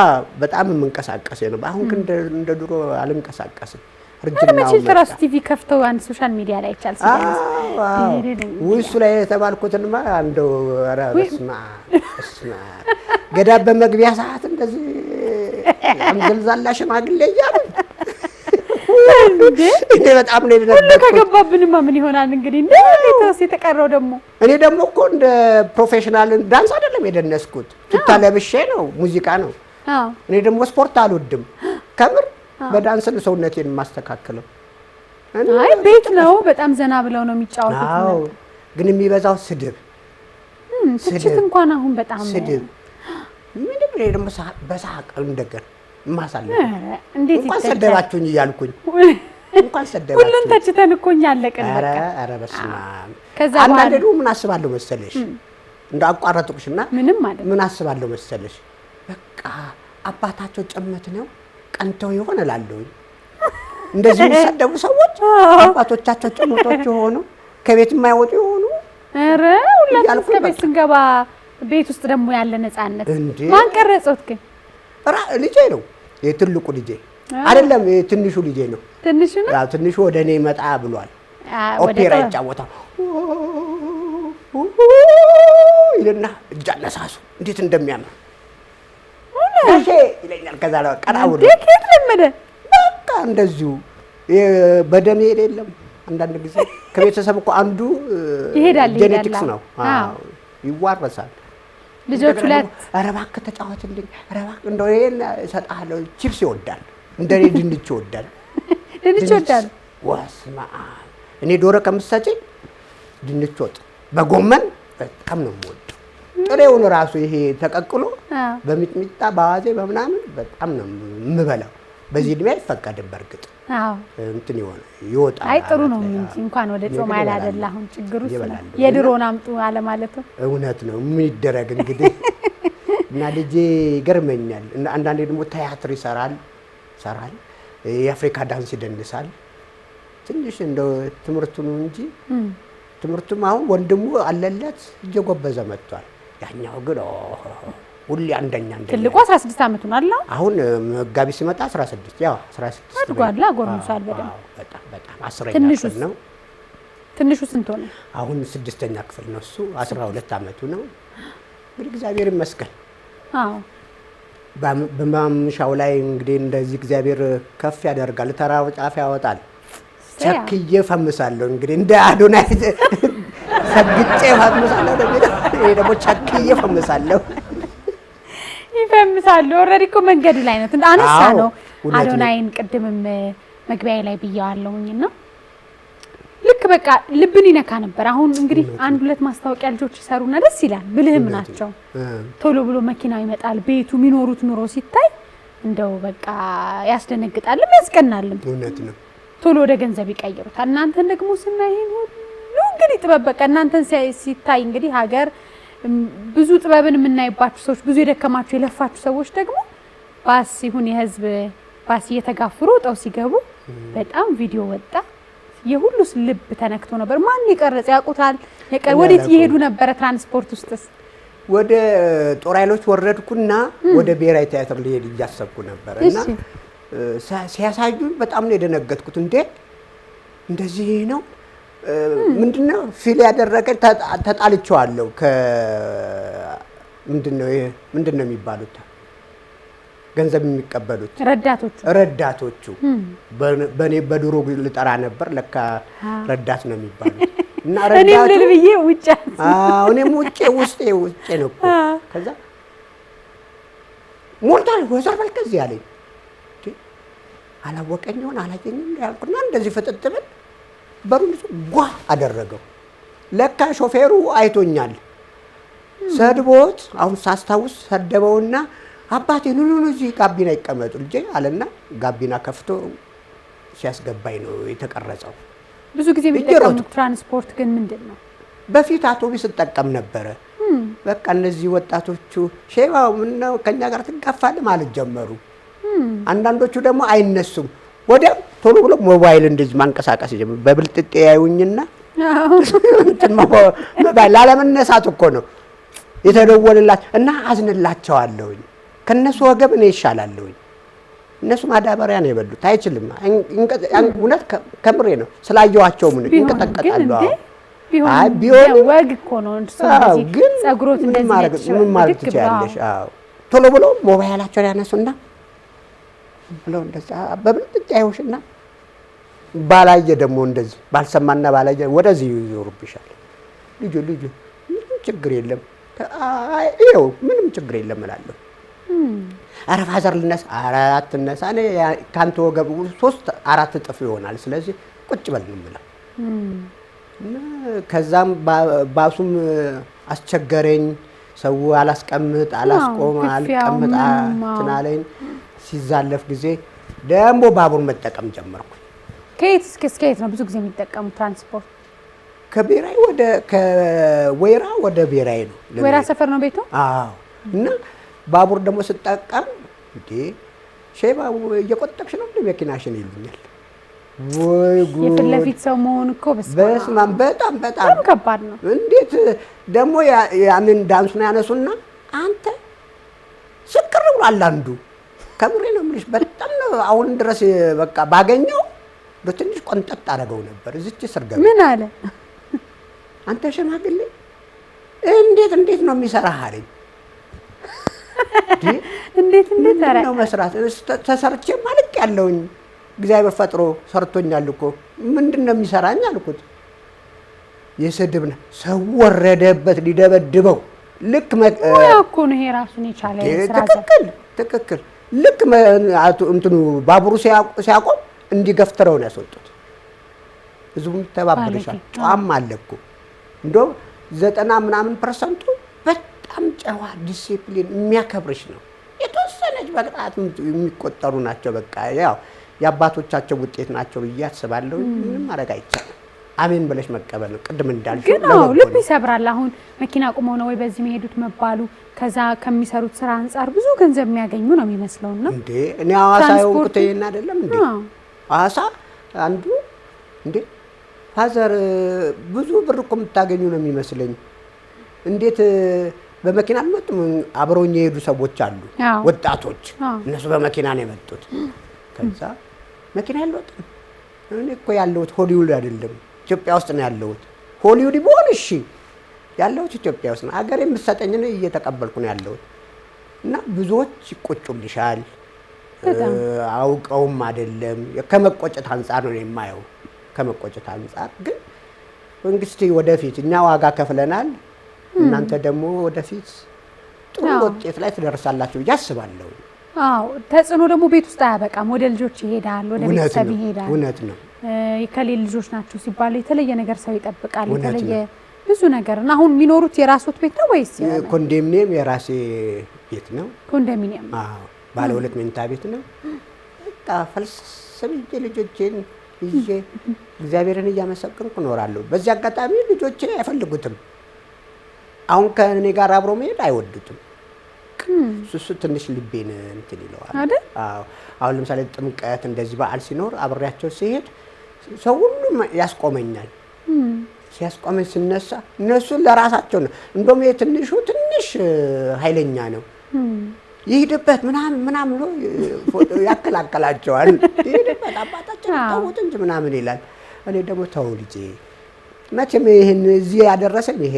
[SPEAKER 2] በጣም የምንቀሳቀስ ነው። አሁን ግን እንደ ድሮ አልንቀሳቀስም።
[SPEAKER 1] እርጅናው ትራስ ቲቪ ከፍተው አንድ ሶሻል ሚዲያ ላይ ይቻል
[SPEAKER 2] እሱ ላይ የተባልኩትንማ እንደው ኧረ በስመ አብ ገዳብ በመግቢያ ሰዓት እንደዚህ አንዘልዛላ ሽማግሌ እያሉ እንዴ በጣም ነው
[SPEAKER 1] ሁሉ ከገባብንማ ምን ይሆናል እንግዲህ። እንዴት የተቀረው ደግሞ
[SPEAKER 2] እኔ ደግሞ እኮ እንደ ፕሮፌሽናል ዳንስ አይደለም የደነስኩት። ቱታ ለብሼ ነው፣ ሙዚቃ ነው። እኔ ደግሞ ስፖርት አልወድም ከምር። በዳንስ ነው ሰውነቴን የማስተካክለው።
[SPEAKER 1] አይ ቤት ነው በጣም ዘና ብለው ነው የሚጫወቱት።
[SPEAKER 2] አዎ ግን የሚበዛው ስድብ
[SPEAKER 1] ትችት እንኳን አሁን በጣም
[SPEAKER 2] ስድብ ምንም ነው ደግሞ በሳቅ እንደገና ማሳለፍ እንኳን ሰደባችሁኝ እያልኩኝ እንኳን ሰደባችሁኝ
[SPEAKER 1] ሁሉን ተችተን እኮ እኛ አለቀን በቃ።
[SPEAKER 2] ኧረ በስመ አብ።
[SPEAKER 1] ከዛ
[SPEAKER 2] አንዳንዴ ደግሞ ምን አስባለሁ መሰለሽ እንደ አቋረጥኩሽና
[SPEAKER 1] ምንም ማለት
[SPEAKER 2] ምን አስባለሁ መሰለሽ በቃ አባታቸው ጭምት ነው ቀንተው ይሆን እላለሁ። እንደዚህ የሚሰደቡ ሰዎች አባቶቻቸው ጭምቶች የሆኑ ከቤት የማይወጡ የሆኑ
[SPEAKER 1] ኧረ ሁላችንም ከቤት ስንገባ ቤት ውስጥ ደግሞ ያለ ነፃነት ማን ቀረጾት ግን?
[SPEAKER 2] ልጄ ነው የትልቁ ልጄ አይደለም የትንሹ ልጄ ነው።
[SPEAKER 1] ትንሹ ነው
[SPEAKER 2] ያው ትንሹ ወደ እኔ መጣ ብሏል። ኦፔራ ይጫወታል ይልና እጅ አነሳሱ እንዴት እንደሚያምር እሺ ይለኛል። ከዛ ላይ ቀራው
[SPEAKER 1] ደክ ለምደ
[SPEAKER 2] በቃ እንደዚሁ በደም የለም። አንዳንድ ጊዜ ከቤተሰብ እኮ አንዱ
[SPEAKER 1] ይሄዳል
[SPEAKER 2] ጄኔቲክስ ነው። አዎ ይዋረሳል።
[SPEAKER 1] ልጆቹ ላይ
[SPEAKER 2] ኧረ እባክህ ተጫወትልኝ፣ ኧረ እባክህ እንደው ይሄን እሰጥሃለሁ። ቺፕስ ይወዳል፣ እንደኔ ድንች ይወዳል።
[SPEAKER 1] ድንች ይወዳል።
[SPEAKER 2] ወስማ እኔ ዶሮ ከምትሰጪኝ ድንች ወጥ በጎመን በጣም ነው የምወደው። ጥሬውን ራሱ ይሄ ተቀቅሎ በሚጥሚጣ በአዋዜ በምናምን በጣም ነው የምበላው። በዚህ እድሜ አይፈቀድም በእርግጥ እንትን ይወጣል።
[SPEAKER 1] አይ ጥሩ ነው እንጂ እንኳን ወደ ጾም አይደል አሁን ችግሩ የድሮን አምጡ አለ ማለት ነው።
[SPEAKER 2] እውነት ነው። ምን ይደረግ እንግዲህ እና ልጄ ይገርመኛል። አንዳንዴ ደግሞ ቲያትር ይሰራል የአፍሪካ ዳንስ ይደንሳል። ትንሽ እንደው ትምህርቱ ነው እንጂ ትምህርቱም አሁን ወንድሙ አለለት እየጎበዘ መጥቷል። ያኛው ግን ሁሌ አንደኛ።
[SPEAKER 1] ትልቁ 16 ዓመቱ ነው አይደል?
[SPEAKER 2] አሁን መጋቢ ሲመጣ 16 ያው 16
[SPEAKER 1] አድጓል፣ ጎርምሷል በደንብ።
[SPEAKER 2] በጣም 10ኛ ክፍል ነው።
[SPEAKER 1] ትንሹ ስንት ሆነ?
[SPEAKER 2] አሁን 6ኛ ክፍል ነው እሱ 12 ዓመቱ ነው። እንግዲህ እግዚአብሔር ይመስገን።
[SPEAKER 1] አዎ
[SPEAKER 2] በማምሻው ላይ እንግዲህ እንደዚህ እግዚአብሔር ከፍ ያደርጋል፣ ተራው ጫፍ ያወጣል። ቸክዬ ፈምሳለሁ እንግዲህ እንደ አዶናይ ሰግጬ ፈምሳለሁ። ይሄ ደግሞ ቸክዬ ፈምሳለሁ።
[SPEAKER 1] ይፈምሳሉ። ኦልሬዲ እኮ መንገዱ ላይ ነው። አነሳ ነው አዶናይን ቅድምም መግቢያዬ ላይ ብያዋለሁኝና ልክ በቃ ልብን ይነካ ነበር። አሁን እንግዲህ 1-2 ማስታወቂያ ልጆች ይሰሩና ደስ ይላል። ብልህም ናቸው። ቶሎ ብሎ መኪናው ይመጣል። ቤቱ የሚኖሩት ኑሮ ሲታይ እንደው በቃ ያስደነግጣልም ያስቀናልም።
[SPEAKER 2] እውነት ነው።
[SPEAKER 1] ቶሎ ወደ ገንዘብ ይቀይሩታል። እናንተን ደግሞ ስናይ ሁሉ እንግዲህ ጥበብ በቃ እናንተን ሲታይ እንግዲህ ሀገር ብዙ ጥበብን የምናይባችሁ ሰዎች፣ ብዙ የደከማችሁ የለፋችሁ ሰዎች ደግሞ ባስ ይሁን የህዝብ ባስ እየተጋፉ ሮጠው ሲገቡ በጣም ቪዲዮ ወጣ። የሁሉስ ልብ ተነክቶ ነበር። ማን ይቀርጽ ያውቁታል? ወዴት እየሄዱ ነበረ? ትራንስፖርት ውስጥስ
[SPEAKER 2] ወደ ጦር ኃይሎች ወረድኩና ወደ ብሔራዊ ቲያትር ልሄድ እያሰብኩ ነበር እና ሲያሳዩኝ በጣም ነው የደነገጥኩት። እንዴ እንደዚህ ነው ምንድነው ፊል ያደረገ ተጣልቼዋለሁ። ምንድነው የሚባሉት ገንዘብ የሚቀበሉት ረዳቶቹ በኔ በድሮ ልጠራ ነበር። ለካ ረዳት ነው የሚባሉት እና ረዳቱ
[SPEAKER 1] እኔም ልብዬ ውጭ
[SPEAKER 2] እኔም ውስጤ ነው እኮ። ከዛ ሞልቷል ወዘር በልከዚ ያለኝ አላወቀኝ ይሆን አላየኝም ያልኩና እንደዚህ ፍጥጥብል በሩን ጓ አደረገው። ለካ ሾፌሩ አይቶኛል። ሰድቦት አሁን ሳስታውስ ሰደበውና አባቴ ኑ እዚህ ጋቢና ይቀመጡ ልጄ አለና ጋቢና ከፍቶ ሲያስገባኝ ነው የተቀረጸው።
[SPEAKER 1] ብዙ ጊዜ የሚጠቀሙት ትራንስፖርት ግን ምንድን ነው?
[SPEAKER 2] በፊት አውቶቡስ እጠቀም ነበረ። በቃ እነዚህ ወጣቶቹ ሼባው ምን ነው ከኛ ጋር ትጋፋለህ ማለት ጀመሩ። አንዳንዶቹ ደግሞ አይነሱም። ወዲያው ቶሎ ብሎ ሞባይል እንደዚህ ማንቀሳቀስ ጀመሩ። በብልጥጤ ያዩኝና ሞባይል ላለመነሳት እኮ ነው የተደወለላቸው እና አዝንላቸዋለሁኝ። ከነሱ ወገብ እኔ ይሻላለሁኝ። እነሱ ማዳበሪያ ነው የበሉት። አይችልም። እውነት ከምሬ ነው። ስላየኋቸው ምን እንቀጠቀጣሉ።
[SPEAKER 1] አይ ቢሆን ወግ እኮ ነው እንደዚህ ግን ጸጉሮት እንደዚህ
[SPEAKER 2] ምን ማለት ትችያለሽ? አዎ ቶሎ ብሎ ሞባይላቸውን ያነሱና ብለው እንደዛ በብልጥ አይውሽና ባላየ ደግሞ እንደዚህ ባልሰማና ባላየ ወደዚህ ይዞርብሻል። ልጁ ምንም ችግር የለም ይኸው ምንም ችግር የለም እላለሁ። ኧረ ፋዘር ልነሳ፣ ኧረ አትነሳ፣ እኔ ከአንተ ወገብ 3-4 እጥፍ ይሆናል። ስለዚህ ቁጭ በል ነው የምለው። ከዛም ባሱም አስቸገረኝ። ሰው አላስቀምጥ አላስቆም አልቀምጥ ትናለኝ። ሲዛለፍ ጊዜ ደግሞ ባቡር መጠቀም ጀመርኩ።
[SPEAKER 1] ከየት እስከ የት ነው ብዙ ጊዜ የሚጠቀሙት ትራንስፖርት?
[SPEAKER 2] ከወይራ ወደ ብሔራዊ ነው።
[SPEAKER 1] ወይራ ሰፈር ነው ቤቱ?
[SPEAKER 2] አዎ። እና ባቡር ደግሞ ስጠቀም እንዴ ሼባ እየቆጠብሽ ነው እንደ መኪናሽን ይሉኛል። ወይ ጉድ!
[SPEAKER 1] የፊት ለፊት ሰው መሆን እኮ
[SPEAKER 2] በስመ አብ በጣም
[SPEAKER 1] ከባድ ነው።
[SPEAKER 2] እንዴት ደግሞ ያንን ዳንሱን ያነሱና አንተ ስክር ብሏል አንዱ። ከምሬ ነው የምልሽ። በጣም ነው አሁን ድረስ በቃ ባገኘው በትንሽ ቆንጠጥ አደረገው ነበር። እዚች ስር ገባ።
[SPEAKER 1] ምን አለ?
[SPEAKER 2] አንተ ሽማግሌ እንዴት ነው የሚሰራህ አለኝ።
[SPEAKER 1] እንዴት
[SPEAKER 2] ነው መስራት ተሰርቼ ማለት ያለውኝ እግዚአብሔር ፈጥሮ ሰርቶኛል እኮ ምንድነው የሚሰራኝ አልኩት። የስድብ ነው ሰው ወረደበት ሊደበድበው። ልክ
[SPEAKER 1] እኮ ነው ይሄ ራሱን የቻለ ስራ።
[SPEAKER 2] ትክክል። ልክ እንትኑ ባቡሩ ሲያቆም እንዲገፍትረው ነው ያስወጡት። ህዝቡም ተባብረሻል። ጫም አለ እኮ እንደው 90% በጣም ጨዋ ዲሲፕሊን የሚያከብርሽ ነው። የተወሰነች በቅጣት የሚቆጠሩ ናቸው። በቃ ያው የአባቶቻቸው ውጤት ናቸው ብዬ አስባለሁ። ምንም ማድረግ አይቻልም። አሜን ብለሽ መቀበል ነው። ቅድም እንዳልሽው
[SPEAKER 1] ግን ልብ ይሰብራል። አሁን መኪና ቆመው ነው ወይ በዚህ መሄዱት መባሉ ከዛ ከሚሰሩት ስራ አንፃር ብዙ ገንዘብ የሚያገኙ ነው የሚመስለውና
[SPEAKER 2] እንዴ እኔ ሐዋሳ የሆንኩት ይሄን አይደለም እንዴ? ሐዋሳ አንዱ እንዴ ፋዘር ብዙ ብር እኮ የምታገኙ ነው የሚመስለኝ። እንዴት በመኪና አልመጡም። አብረውኝ የሄዱ ሰዎች አሉ፣
[SPEAKER 1] አዎ።
[SPEAKER 2] ወጣቶች።
[SPEAKER 1] አዎ።
[SPEAKER 2] እነሱ በመኪና ነው የመጡት። ከዛ መኪና ያልወጣም እኔ እኮ ያለሁት ሆሊውድ አይደለም ኢትዮጵያ ውስጥ ነው ያለሁት። ሆሊውድ ቢሆን እሺ፣ ያለሁት ኢትዮጵያ ውስጥ ነው። ሀገር የምትሰጠኝ ነው እየተቀበልኩ ነው ያለሁት። እና ብዙዎች ይቆጩልሻል፣ አውቀውም አይደለም ከመቆጨት አንጻር ነው የማየው። ከመቆጨት አንጻር ግን መንግስት ወደፊት እኛ ዋጋ ከፍለናል፣ እናንተ ደግሞ ወደፊት ጥሩ ውጤት ላይ ትደርሳላችሁ ብዬ አስባለሁ።
[SPEAKER 1] አዎ ተጽዕኖ ደግሞ ቤት ውስጥ አያበቃም፣ ወደ ልጆች ይሄዳል፣ ወደ ቤተሰብ ይሄዳል።
[SPEAKER 2] እውነት ነው።
[SPEAKER 1] የከሌል ልጆች ናቸው ሲባሉ የተለየ ነገር ሰው ይጠብቃል፣ የተለየ ብዙ ነገር እና አሁን የሚኖሩት የራስዎት ቤት ነው ወይስ
[SPEAKER 2] ኮንዶሚኒየም? የራሴ ቤት ነው።
[SPEAKER 1] ኮንዶሚኒየም?
[SPEAKER 2] አዎ ባለ 2 መኝታ ቤት ነው። በቃ ፈልሰብ ልጆቼን ይዤ እግዚአብሔርን እያመሰገንኩ እኖራለሁ። በዚህ አጋጣሚ ልጆቼ አይፈልጉትም። አሁን ከእኔ ጋር አብሮ መሄድ አይወዱትም። እሱ ትንሽ ልቤን እንትን ይለዋል። አዎ አሁን ለምሳሌ ጥምቀት እንደዚህ በዓል ሲኖር አብሬያቸው ሲሄድ ሰው ሁሉ ያስቆመኛል። ሲያስቆመኝ ሲነሳ እነሱ ለራሳቸው ነው። እንደውም የትንሹ ትንሽ ኃይለኛ ነው። ይሄድበት ምናምን ብሎ ያከላከላቸዋል። ይሄድበት አባታችን ተውት እንጂ ምናምን ይላል። እኔ ደግሞ ተው ልጄ፣ መቼም ይሄን እዚህ ያደረሰኝ ይሄ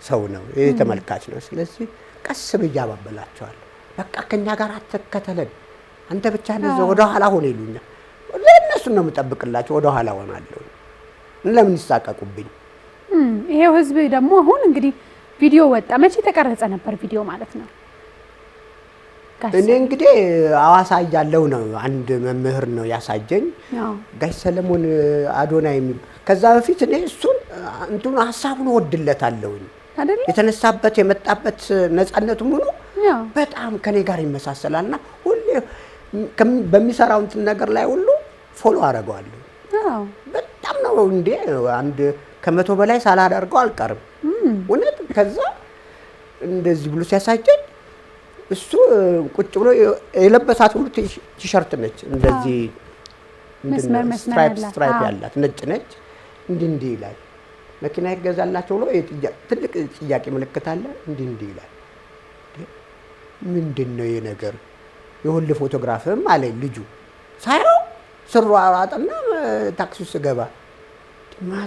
[SPEAKER 2] ሰው ነው፣ ይሄ ተመልካች ነው። ስለዚህ ቀስ ብዬ አባበላቸዋለሁ። በቃ ከኛ ጋር አትከተለን፣ አንተ ብቻ ነህ ወደ ኋላ ሆነ ይሉኛል። ለእነሱን ነው የምጠብቅላቸው፣ ወደ ኋላ ሆናለሁ። ለምን ይሳቀቁብኝ?
[SPEAKER 1] ይሄው ህዝብ ደግሞ አሁን እንግዲህ ቪዲዮ ወጣ። መቼ ተቀረጸ ነበር ቪዲዮ ማለት ነው?
[SPEAKER 2] እኔ እንግዲህ አዋሳ እያለሁ ነው አንድ መምህር ነው ያሳየኝ፣ ጋሽ ሰለሞን አዶናይ የሚባል። ከዛ በፊት እኔ እሱን እንትኑ ሀሳቡን ወድለታለሁኝ
[SPEAKER 1] አይደል?
[SPEAKER 2] የተነሳበት የመጣበት ነፃነቱ ሙሉ በጣም ከኔ ጋር ይመሳሰላልና ሁሌ በሚሰራው እንትን ነገር ላይ ሁሉ ፎሎ አደርገዋለሁ። በጣም ነው እንዴ አንድ ከ100 በላይ ሳላደርገው አልቀርም እውነት። ከዛ እንደዚህ ብሎ ሲያሳየኝ እሱ ቁጭ ብሎ የለበሳት ሁሉ ቲሸርት ነች፣ እንደዚህ ስትራይፕ ያላት ነጭ ነች። እንዲህ ይላል መኪና ይገዛላቸው ብሎ ትልቅ ጥያቄ ምልክት አለ። እንዲህ ይላል። ምንድን ነው ይሄ ነገር? የሁሉ ፎቶግራፍም አለኝ ልጁ ሳይው ስሯሯጥና ታክሲ ውስጥ ገባ።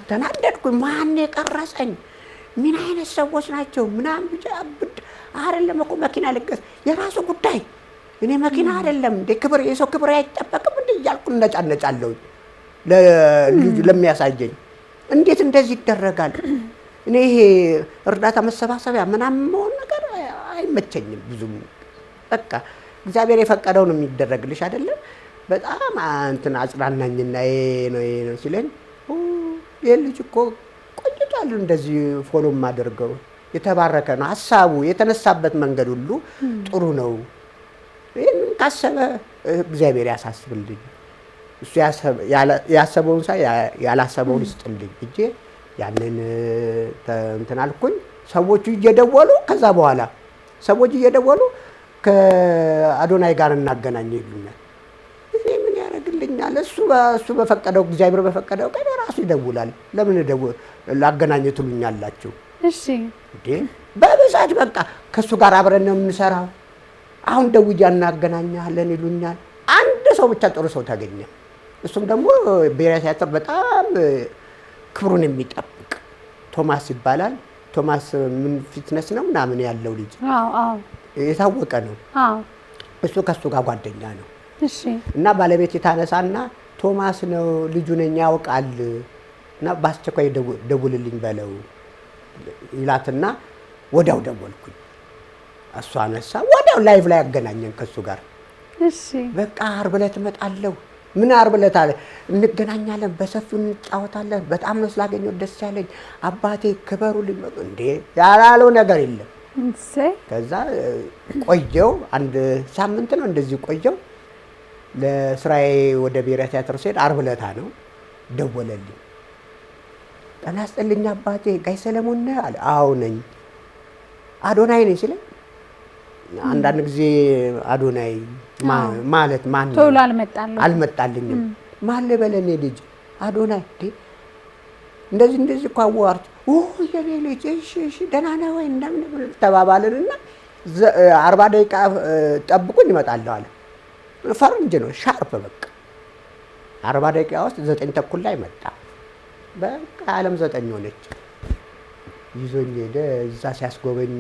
[SPEAKER 2] ተናደድኩኝ። ማን የቀረጸኝ? ምን አይነት ሰዎች ናቸው? ምናምን ብቻ አብድ አይደለም እኮ መኪና ልገዛ የራሱ ጉዳይ። እኔ መኪና አይደለም እንደ ክብር የሰው ክብር አይጠበቅም እንደ እያልኩ እነጫነጫለሁ ለልጁ ለሚያሳየኝ። እንዴት እንደዚህ ይደረጋል? እኔ ይሄ እርዳታ መሰባሰቢያ ምናምን መሆን ነገር አይመቸኝም ብዙም። በቃ እግዚአብሔር የፈቀደው ነው የሚደረግልሽ አይደለም። በጣም እንትን አጽናናኝና ይሄ ነው ሲለኝ ይሄ ልጅ እኮ ቆይቷል እንደዚህ ፎሎ ማደርገው። የተባረከ ነው ሐሳቡ፣ የተነሳበት መንገድ ሁሉ ጥሩ ነው። ይሄን ካሰበ እግዚአብሔር ያሳስብልኝ። እሱ ያሰበውን ሳይ ያላሰበውን ይስጥልኝ እንጂ ያንን እንትን አልኩኝ። ሰዎቹ እየደወሉ ከዛ በኋላ ሰዎች እየደወሉ ከአዶናይ ጋር እናገናኝ ይሉኛል። እኔ ምን ያደርግልኛል? እሱ በፈቀደው እግዚአብሔር በፈቀደው ቀን ራሱ ይደውላል። ለምን ላገናኝ ትሉኛላችሁ?
[SPEAKER 1] እሺ
[SPEAKER 2] እንዴ በብዛት በቃ ከሱ ጋር አብረን ነው የምንሰራው። አሁን ደውዬ እናገናኛለን ይሉኛል። አንድ ሰው ብቻ ጥሩ ሰው ታገኘ። እሱም ደግሞ ብሔራዊ ቲያትር በጣም ክብሩን የሚጠብቅ ቶማስ ይባላል። ቶማስ ምን ፊትነስ ነው ምናምን ያለው ልጅ የታወቀ ነው። እሱ ከሱ ጋር ጓደኛ ነው።
[SPEAKER 1] እሺ
[SPEAKER 2] እና ባለቤት የታነሳና ቶማስ ነው ልጁ ነኝ ያውቃል እና በአስቸኳይ ደውልልኝ በለው ይላትና ወዲያው ደወልኩኝ። እሱ አነሳ። ወዲያው ላይቭ ላይ ያገናኘን ከሱ ጋር።
[SPEAKER 1] እሺ
[SPEAKER 2] በቃ ዓርብ ዕለት እመጣለሁ። ምን ዓርብ ዕለት አለ እንገናኛለን፣ በሰፊው እንጫወታለን። በጣም ነው ስላገኘው ደስ ያለኝ። አባቴ ክበሩልኝ። እንዴ ያላለው ነገር የለም። ከዛ ቆየው አንድ ሳምንት ነው እንደዚህ ቆየው። ለስራዬ ወደ ብሔራዊ ቲያትር ስሄድ ዓርብ ዕለት ነው ደወለልኝ። ጤና ይስጥልኝ አባቴ፣ ጋሽ ሰለሞን ነህ አለ። አዎ ነኝ። አዶናይ ነኝ ሲለኝ አንዳንድ ጊዜ አዶናይ ማለት ማን ነው
[SPEAKER 1] ቶሎ
[SPEAKER 2] አልመጣልኝም። ማን ልበል እኔ ልጅ አዶናይ እንደዚህ እኮ አዋርት የኔ ልጅ እሺ ደህና ነህ ወይ እንደምን ተባባልንና 40 ደቂቃ ጠብቁኝ እመጣለሁ አለ። ፈረንጅ ነው ሻርፕ በቃ 40 ደቂቃ ውስጥ 9 ተኩል ላይ መጣ። በቃ ዓለም 9 ሆነች። ይዞኝ ሄደ። እዛ ሲያስጎበኝ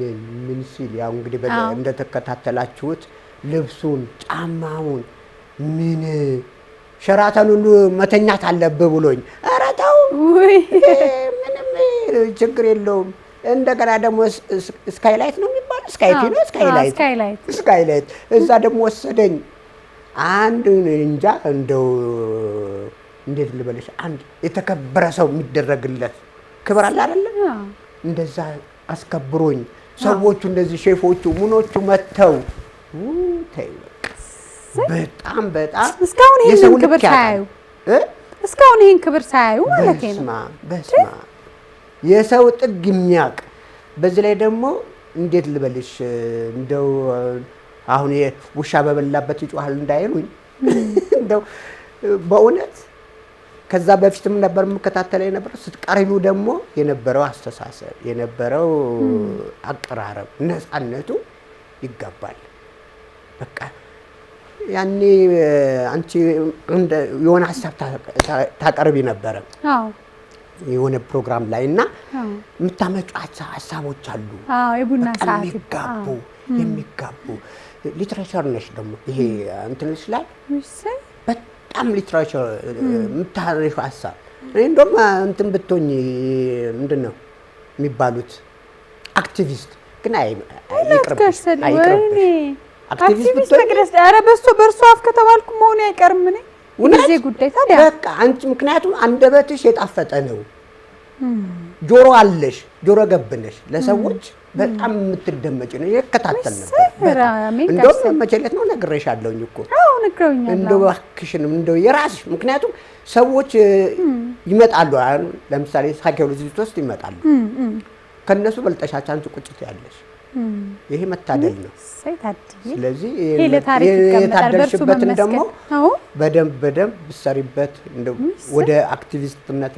[SPEAKER 2] ምን ሲል ያው እንግዲህ እንደተከታተላችሁት ልብሱን፣ ጫማውን ምን ሸራተን ሁሉ መተኛት አለብህ ብሎኝ ኧረ ተው ምንም ችግር የለውም። እንደገና ደግሞ ስካይላይት ነው የሚባለው ስካይቲ ነው ስካይላይት እዛ ደግሞ ወሰደኝ። አንድ እንጃ እንደው እንዴት ልበልሽ አንድ የተከበረ ሰው የሚደረግለት ክብር አለ አይደለ? እንደዛ አስከብሮኝ ሰዎቹ እንደዚህ ሼፎቹ ምኖቹ መተው በጣም
[SPEAKER 1] እስካሁን ይሄን ክብር ሳያዩ ማለት ነው።
[SPEAKER 2] በስማ የሰው ጥግ የሚያውቅ በዚህ ላይ ደግሞ እንዴት ልበልሽ እንደው አሁን ውሻ በበላበት ይጮሃል እንዳይሉኝ እንደው በእውነት ከዛ በፊትም ነበር የምከታተለው የነበረው። ስትቀርቡ ደግሞ የነበረው አስተሳሰብ የነበረው አቀራረብ ነፃነቱ ይገባል። በቃ ያኔ አንቺ የሆነ ሀሳብ ታቀርቢ ነበረ የሆነ ፕሮግራም ላይ እና የምታመጫቸው ሀሳቦች አሉ።
[SPEAKER 1] የቡና ሰዓት
[SPEAKER 2] የሚጋቡ ሊትሬቸር ነሽ ደግሞ ይሄ እንትንሽ ላይ በጣም ሊትሬቸር የምታረሹ ሀሳብ እኔ እንደውም እንትን ብትሆኝ ምንድን ነው የሚባሉት አክቲቪስት ግን አይቅርብሽ
[SPEAKER 1] አክቲቪስት መቅደስ ኧረ በእርሱ አፍ ከተባልኩ መሆኑ አይቀርም። እኔ ጊዜ ጉዳይ ታዲያ
[SPEAKER 2] በቃ አንቺ ምክንያቱም አንደበትሽ የጣፈጠ ነው። ጆሮ አለሽ፣ ጆሮ ገብነሽ ለሰዎች በጣም የምትደመጪ ነው። ይከታተል ነበር። እንደውም መቼለት ነው ነግሬሻለሁኝ እኮ
[SPEAKER 1] ነግረውኛል።
[SPEAKER 2] እንደው እባክሽን እንደው የራስሽ ምክንያቱም ሰዎች ይመጣሉ። ለምሳሌ ሳይኮሎጂስት ውስጥ ይመጣሉ። ከነሱ በልጠሻቸው አንቺ ቁጭት ያለሽ ይሄ መታደል ነው። ስለዚህ የታደልሽበትን ደግሞ በደንብ ብትሰሪበት እንደው ወደ አክቲቪስትነት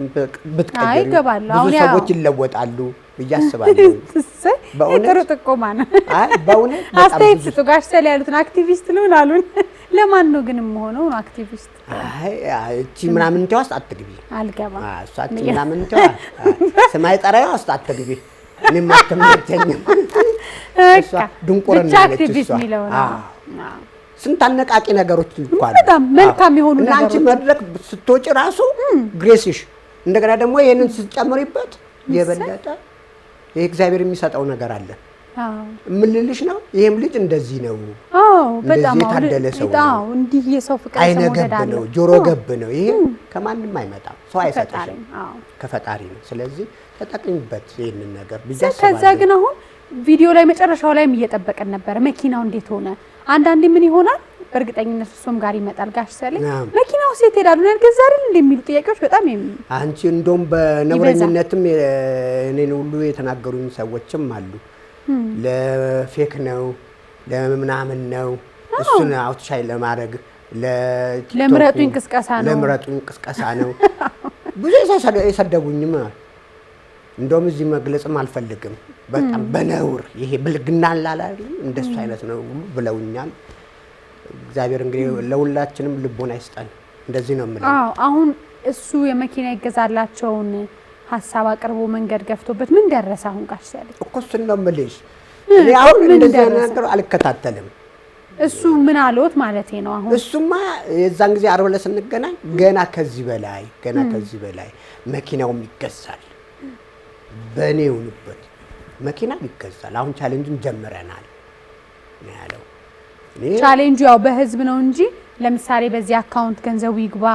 [SPEAKER 2] ብትቀይሪ ብዙ ሰዎች ይለወጣሉ ብዬ አስባለሁ።
[SPEAKER 1] ጥሩ ጥቆማ ነው።
[SPEAKER 2] በእውነት
[SPEAKER 1] አስተያየት ስጡ። ጋሽ ሰሌ ያሉትን አክቲቪስት ልሁን አሉን። ለማን ነው ግን የምሆነው አክቲቪስት?
[SPEAKER 2] እቺ ምናምን እንትን ውስጥ አትግቢ።
[SPEAKER 1] አልገባም።
[SPEAKER 2] እሷ እቺ ምናምን እንትን ሰማይ ጠራያ ውስጥ አትግቢ። እኔም አትመቸኝም። እሷ ድንቁርና ነች።
[SPEAKER 1] አክቲቪስት የሚለው ነው።
[SPEAKER 2] ስንት አነቃቂ ነገሮች እንኳን
[SPEAKER 1] በጣም መልካም የሆኑ ነገሮች
[SPEAKER 2] አንቺ መድረክ ስትወጪ ራሱ ግሬስሽ እንደገና ደግሞ ይሄንን ስትጨምሪበት የበለጠ የእግዚአብሔር የሚሰጠው ነገር አለ። ምን ልልሽ ነው? ይሄም ልጅ እንደዚህ ነው።
[SPEAKER 1] በጣም
[SPEAKER 2] የታደለ ሰው ነው።
[SPEAKER 1] እንዲህ የሰው ፍቅር
[SPEAKER 2] አይነገብ ነው፣ ጆሮ ገብ ነው። ይሄ ከማንም አይመጣም፣ ሰው አይሰጥሽም፣ ከፈጣሪ ነው። ስለዚህ ተጠቅሚበት ይሄንን ነገር ቢያስባል።
[SPEAKER 1] ከዛ ግን አሁን ቪዲዮ ላይ መጨረሻው ላይም እየጠበቀን ነበር። መኪናው እንዴት ሆነ? አንዳንዴ ምን ይሆናል በእርግጠኝነት እሱም ጋር ይመጣል። ጋሽ ሰሌ መኪናው ሴት ሄዳሉ ያልገዛ አይደል እንደሚሉ ጥያቄዎች በጣም
[SPEAKER 2] አንቺ እንደውም በነውረኝነትም እኔን ሁሉ የተናገሩኝ ሰዎችም አሉ። ለፌክ ነው ለምናምን ነው እሱን አውትሻይ ለማድረግ
[SPEAKER 1] ለምረጡኝ ቅስቀሳ ነው
[SPEAKER 2] ብዙ የሰደቡኝም። እንደውም እዚህ መግለጽም አልፈልግም። በጣም በነውር ይሄ ብልግና አላላል እንደሱ አይነት ነው ብለውኛል። እግዚአብሔር እንግዲህ ለሁላችንም ልቦና ይስጠን። እንደዚህ ነው የምለው።
[SPEAKER 1] አሁን እሱ የመኪና ይገዛላቸውን ሀሳብ አቅርቦ መንገድ ገፍቶበት ምን ደረሰ? አሁን ጋሽ ሰሌ
[SPEAKER 2] እኮ እሱን ነው የምልሽ። እኔ አሁን እንደዚህ ነገር አልከታተልም።
[SPEAKER 1] እሱ ምን አለዎት ማለቴ ነው? አሁን
[SPEAKER 2] እሱማ የዛን ጊዜ ዓርብ ዕለት ስንገናኝ ገና ከዚህ በላይ መኪናውም ይገዛል፣ በእኔ ይሁንበት መኪና ይገዛል። አሁን ቻሌንጁን ጀምረናል ነው ያለው።
[SPEAKER 1] ቻሌንጁ ያው በህዝብ ነው እንጂ ለምሳሌ በዚህ አካውንት ገንዘቡ ይግባ